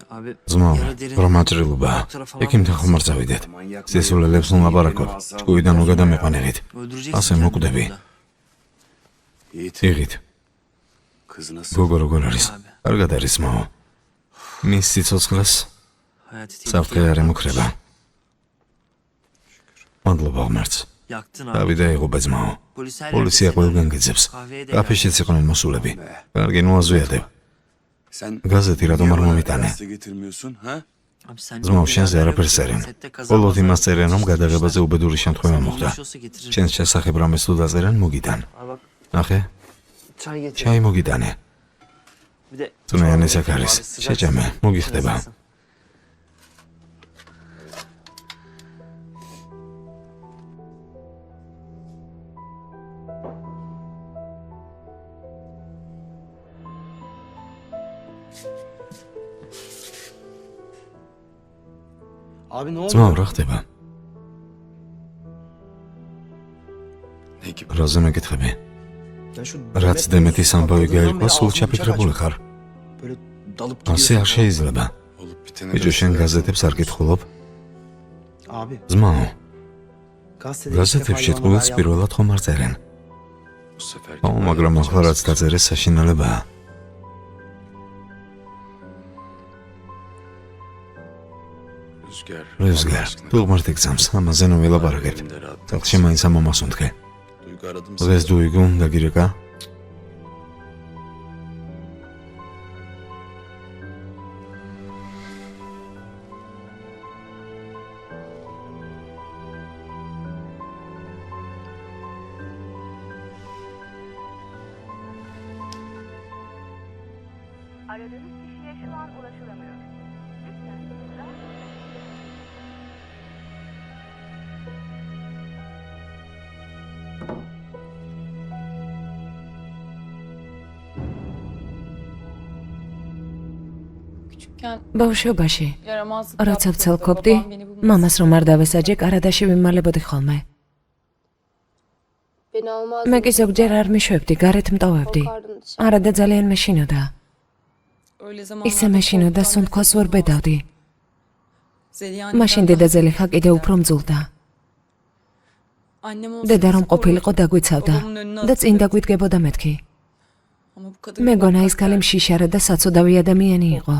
Abi ძმაო, yara derin. რომ აჭრილობა. ექიმთან ხომ არ წავიდეთ. სესულელებს ვლაპარაკობ. ჭკუიდან უგადამეყანებით. Öldüreceksin ასე kendini მოკვდები. burada. Yiğit, იღით. kız nasıl? გოგო როგორ არის? კარგად არის ძმაო. მის სიცოცხლეს Hayati tehlikeye საფრთხე არ ემუქრება. მადლობა ღმერთს. Yaktın abi. დავიდა იღობა ძმაო. Polis her პოლიცია yerde ყველგან seni გიძებს. Kahveye de კაფეშიც იყვნენ მოსულები. კარგი, ნუ აზვიადებ. Sen გაზეთი რატომ არ მომიტანე? gazete getirmiyorsun, ha? Abi sen ძმაო, bir შენზე daha არაფერს წერენ. sette kaza ბოლოდ maza- იმას წერენ, რომ გადაღებაზე უბედური შემთხვევა მოხდა. Olsa getiririm. შენს შესახებ რამეს თუ დაწერენ, მოგიტან. Abi bak ნახე, çay getir. ჩაი მოგიტანე. Bir de წვნიანი çorba აქ არის. getir abi, sıcak შეჭამე, sıcak. მოგიხდება. Nasılsın? Abi ne oldu? ძმაო, რა ხდება? Ne gibi? რაზე მეკითხები? Ya şu რაც დემეთის ამბავი გაირკვა, სულ ჩაფიქრებული ხარ. Böyle dalıp ასე არ შეიძლება. Olup bitene ბიჭო, შენ გაზეთებს არ კითხულობ? Abi ძმაო, gazetede გაზეთებში წყვილს პირველად ხომ არ წერენ? Bu sefer ო, მაგრამ ახლა რაც დაწერეს საშინელებაა. Rüzgar. რეზგარ, თუ ღმერთი გძამს, ამაზე ნუ ველაპარაკებთ. Elimde rahat. წელში მაინც ამომას უნდქე. Duygu aradım დღეს დუიგუ უნდა გირეკა? Aradığınız kişiye şu an ulaşılamıyor. Lütfen daha Küçükken ბავშვობაში, yaramazlık როცა yaptığımda ვცელკობდი, babam beni bulmasın. მამას რომ არ დავესაჯე, კარადაში ვიმალებოდი ხოლმე. Beni almaz. მე კი ზოგჯერ არ მიშვებდი, გარეთ მტოვებდი. Korkardım dışarı. არადა ძალიან მეშინოდა. Öyle zamanlarda ისე მეშინოდა, korkudan სუნთქვას nefes ვერ alamadım. ბედავდი. Zeliha მაშინ neden დედაძელი ხა კიდე უფრო მძულდა. annem olsa დედა რომ bizi ყოფილიყო korurdu. დაგვიცავდა Babamın önüne და წინ atılırdı. დაგვიდგებოდა მეთქი. Ama bu kadın მეგონა ის korkak ქალი yani. მშიშარა და საცოდავი ადამიანი იყო.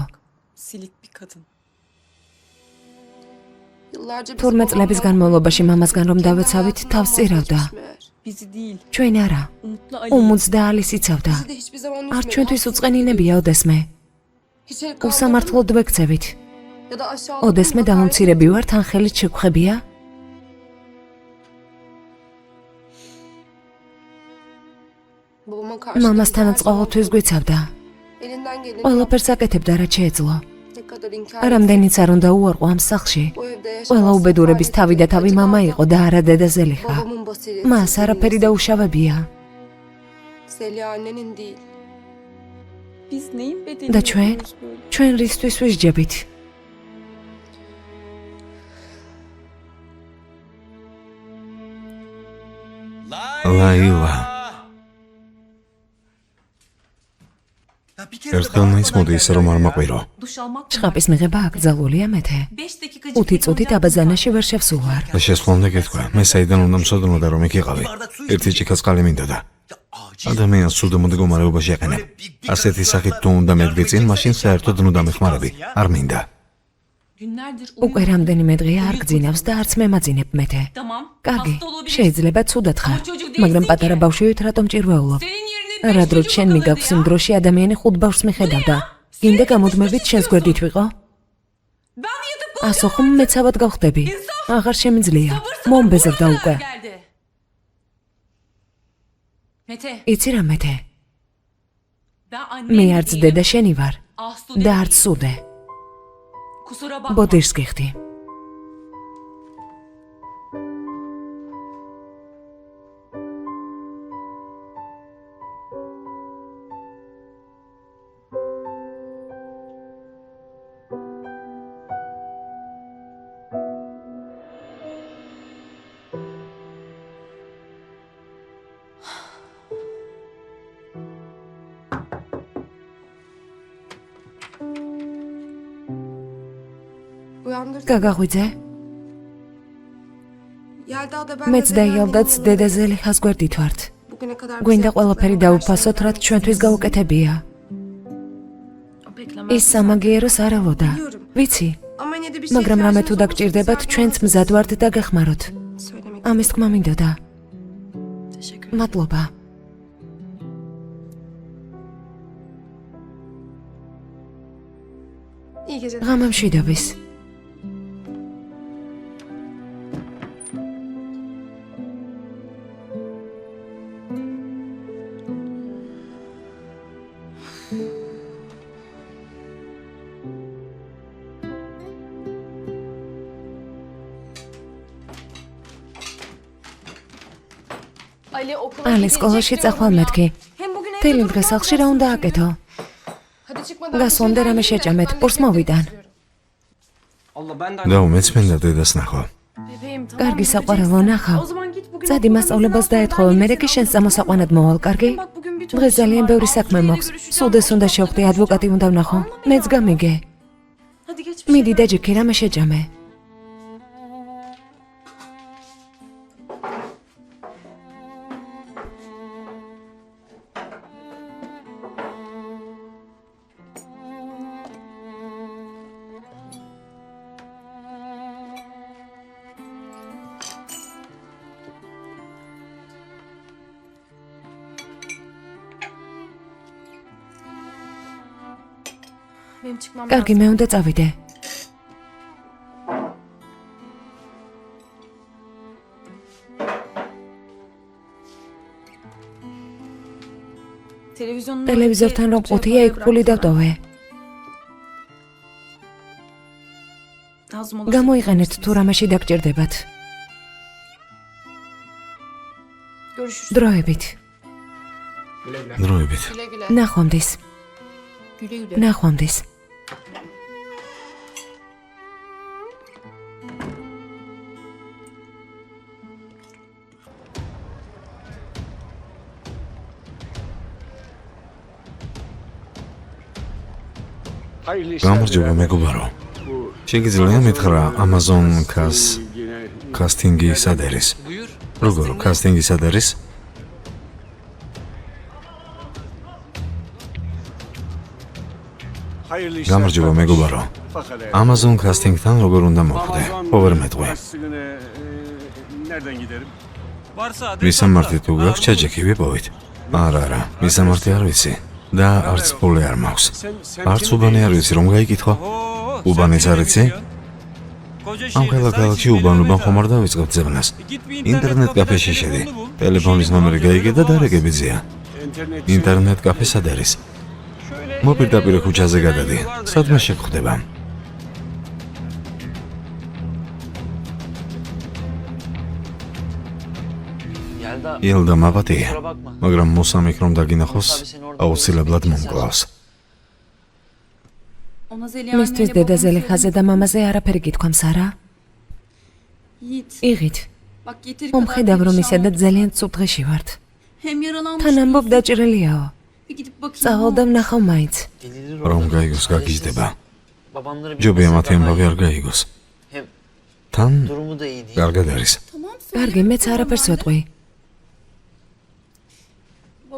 Silik bir kadın. Yıllarca bizi თურმე წლების განმავლობაში მამასგან რომ kendi დავეცავით, hayatından თავს წირავდა. vazgeçmiş meğer. Bizi değil. ჩვენ არა. Umutlu Ali. უმუნც და ალის იცავდა. Bizi de hiçbir zaman არ üzmedi. ჩვენთვის Haksızlık უწყენინებია ოდესმე. Hiç el kaldırdı mı? უსამართლოდ ვექცევით. Ya da aşağıladı mı? ოდესმე Hakaret დამომცირები ვართ, ან ხელით შეგხვებია? Babama karşı მამასთანაც ყოველთვის გვიცავდა. elinden geleni ყველაფერს აკეთებდა, რაც შეეძლო. ne kadar inkar etsa რამდენიც არ უნდა უარყო ამ სახლში. bu evde ყველა yaşanan უბედურების თავი და თავი acılar მამა იყო და არა დედაზელი ხა. babamın basireti. მას არაფერი დაუშავებია. Zeliha annenin değil. Biz neyin bedelini და ჩვენ? ödüyoruz böyle? ჩვენ რისთვის ვისჯებით? ლაილა, Ya bir kere de ერთხელ მაინც მოდი ისე რომ არ მაყვირო. Duş almak mı? შყაპის მიღება აკრძალულია მეთე. 5 dakika 5 წუთით აბაზანაში ვერ შევსულვარ. და შესხლამდე გეთქვა, მე საიდან უნდა მცოდნოდა რომ იქ იყავი. ერთი ჭიქა წყალი მინდოდა. ya acil. ადამიანს სულ მდგომარეობაში ეყენებ. ასეთი სახით თუ უნდა მედგე წინ, მაშინ საერთოდ ნუ დამეხმარები. არ მინდა. Günlerdir უკვე რამდენიმე დღეა არ გძინავს და არც მემაძინებ მეთე. Tamam. კარგი, hasta olabilir. შეიძლება ცუდად Ama ხარ. çocuk მაგრამ პატარა ბავშვივით რატომ ჭირვეულობ? რა დრო შენ მიგაქვს იმ დროში ადამიანი 5 ბავშვს მიხედავდა. გინდა გამოდმებით შენს გვერდით ვიყო? ასო ხომ მეცავად გავხდები. აღარ შემიძლია. მომბეზრდა უკვე. იცი რა მეთე? მე არც დედა შენი ვარ და არც სუდე. ბოდიშს გიხდი. Uyandırdın. გაგაღვიძე? Yelda da ben მეც და იალდაც დედა ზელიხას გვერდით ვართ. Bugüne kadar გვინდა ყველაფერი დავუფასოთ, რაც ჩვენთვის გაუკეთებია. ის სამაგიეროს არ ელოდა. ვიცი, Ama yine de bir şey მაგრამ რამე თუ ihtiyacınız დაგჭირდებათ, olursa ჩვენც მზად ვართ და გეხმაროთ. söylemek. ამის თქმა მინდოდა. მადლობა. İyi geceler. ღამე მშვიდობის. ალი სკოლაში წახვალ მეთქი. თელი დღე სახლში რა უნდა აკეთო? Hadi çıkmadan. გასვამდე რამე შეჭამეთ, პურს მოვიდან. Allah ben de და უმეცმენდა დედას ნახო. კარგი საყვარელო ნახავ. წადი მასწავლებას დაეთხოვე, მე კი შენს წამოსაყვანად მოვალ, კარგი? დღეს ძალიან ბევრი საქმე მაქვს. სუდეს უნდა შევხვდი, ადვოკატი უნდა ვნახო. მეც გამიგე. მიდი დაჯექი, რამე შეჭამე. კარგი, მე უნდა წავიდე. ტელევიზორთან რომ ყუთია, იქ ფული დავტოვე. გამოიყენეთ თუ რამეში დაგჭირდებათ. დროებით. დროებით. ნახვამდის. ნახვამდის. გამარჯობა მეგობარო. შეგიძლია მითხრა Amazon კასტინგი სად არის? როგორ კასტინგი სად არის? გამარჯობა მეგობარო. Amazon კასტინგთან როგორ უნდა მოხვდე? ხო ვერ მეტყვი. მისამართი თუ გაქვს ჩაჯექი ვიპოვით. არა, მისამართი არ ვიცი. და არც ფული არ მაქვს. არც უბანი არ ვიცი რომ გაიკითხო. უბანიც არ იცი? ამ ქალაქში უბანებთან ხომ არ დავიწყებთ ძებნას. ინტერნეტ კაფეში შედი. ტელეფონის ნომერი გაიგე და დარეგებიძია. ინტერნეტ კაფე სად არის? მოპირდაპირ ქუჩაზე გადადი. სადმე შეგხვდება? ილდა მაპატია, მაგრამ მოსამიქ რომ დაგინახოს, აუცილებლად მომკლავს. მისთვის დედა ზელიხაზე და მამაზე არაფერი გითქვამს, არა? იღით. მომხედავ რომ ისედაც ძალიან ცუდ დღეში ვართ. თან ამბობ დაჭრელიაო. წავალ და ვნახავ მაინც. რომ გაიგოს გაგიჟდება. ჯობია მათი ამბავი არ გაიგოს. თან კარგად არის. კარგი, მეც არაფერს ვეტყვი.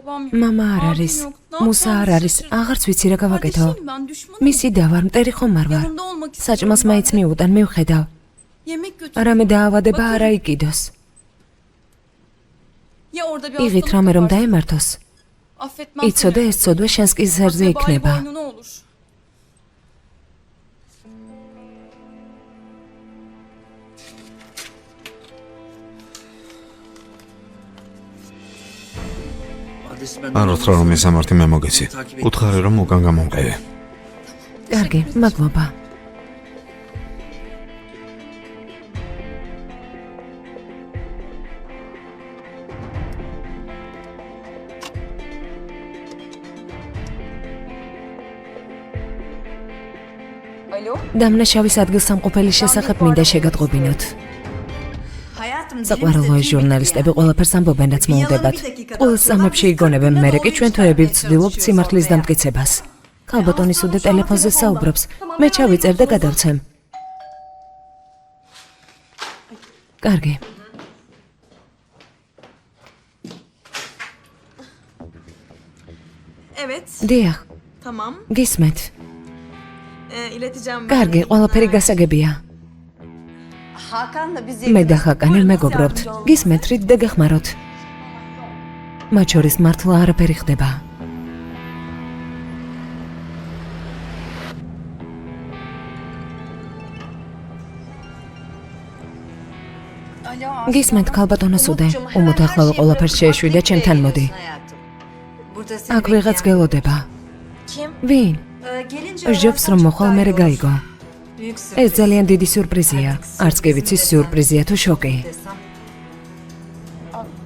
მამა არ არის, მუსა არ არის, აღარც ვიცი რა გავაკეთო. მისი და ვარ, მტერი ხომ არ ვარ. საჭმელს მაინც მიუტან, მივხედავ. რამე დაავადება არა იყიდოს. Ya orada bir იღით hastalık რამე რომ kaparsa? დაემართოს. Affetmem seni. იცოდე ეს ცოდვე შენს კი ზერზე Vebali იქნება. boynuna olur. არ ვთქვა რომ მესამართი მე მოგეცი. უთხარი რომ უკან გამომყევი. კარგი, მადლობა. Alo? დამნაშავის ადგილსამყოფელის შესახებ მინდა შეგატყობინოთ. საყვარელოა ჟურნალისტები ყველაფერს ამბობენ, რაც მოუდებათ. ყოველ სამებში იგონებენ, მერე კი ჩვენ თვეები ვცდილობთ სიმართლის დამტკიცებას. ქალბატონი სუდე ტელეფონზე საუბრობს. მე ჩავიწერ და გადავცემ. კარგი. Evet. დიახ, Tamam. გისმენთ. İleteceğim. კარგი, ყველაფერი გასაგებია. მე და ხაკანი მეგობრობთ. გისმენთ, რით დაგეხმაროთ. მათ შორის მართლა არაფერი ხდება. გისმენთ, ქალბატონო სუდე. უმოთ ახლავე ყველაფერს შეეშვი და ჩემთან მოდი. აქ ვიღაც გელოდება. ვინ? ჟობს რომ მოხვალ მერე გაიგო. ეს ძალიან დიდი სიურპრიზია. არც კი ვიცი სიურპრიზია თუ შოკი.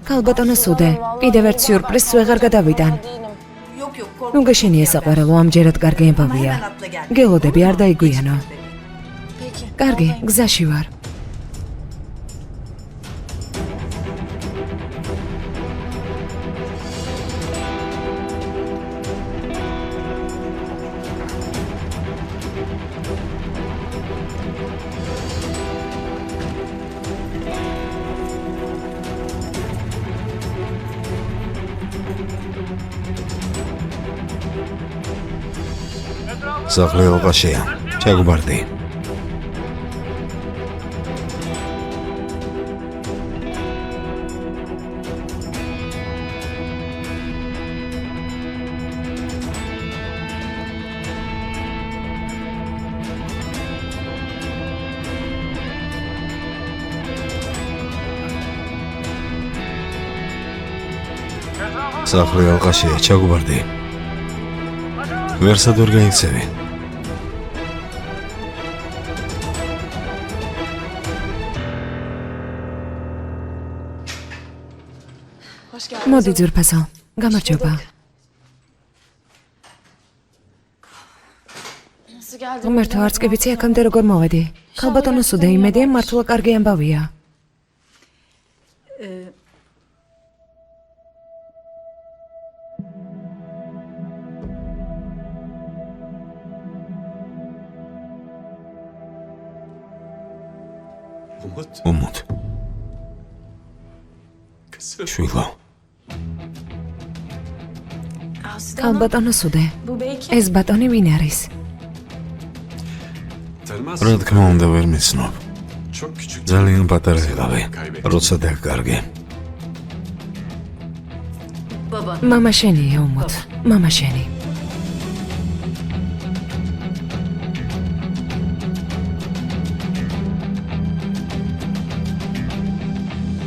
ქალბატონო სუდე, კიდევ ერთ სიურპრიზს ვეღარ გადავიდან. ნუ გაშენია საყვარელო, ამჯერად კარგი ამბავია. გელოდები არ დაიგვიანო. კარგი, გზაში ვარ. სახლი ალყაშია. ჩაგუბარდი. სახლი ალყაშია. ჩაგუბარდი. ვერსად ვერ გაიქცევი. მოდი ძვირფასო, გამარჯობა. ღმერთო, არც კი ვიცი აქამდე როგორ მოვედი. ქალბატონო სუდე, იმედია მართლა კარგი ამბავია. უმოთ. შვილო. ქალბატონო სუდე, ეს ბატონი ვინ არის? რა თქმა უნდა ვერ მიცნობ. ძალიან პატარა იყავი, როცა დაგკარგე. მამა შენია უმოთ, მამა შენი.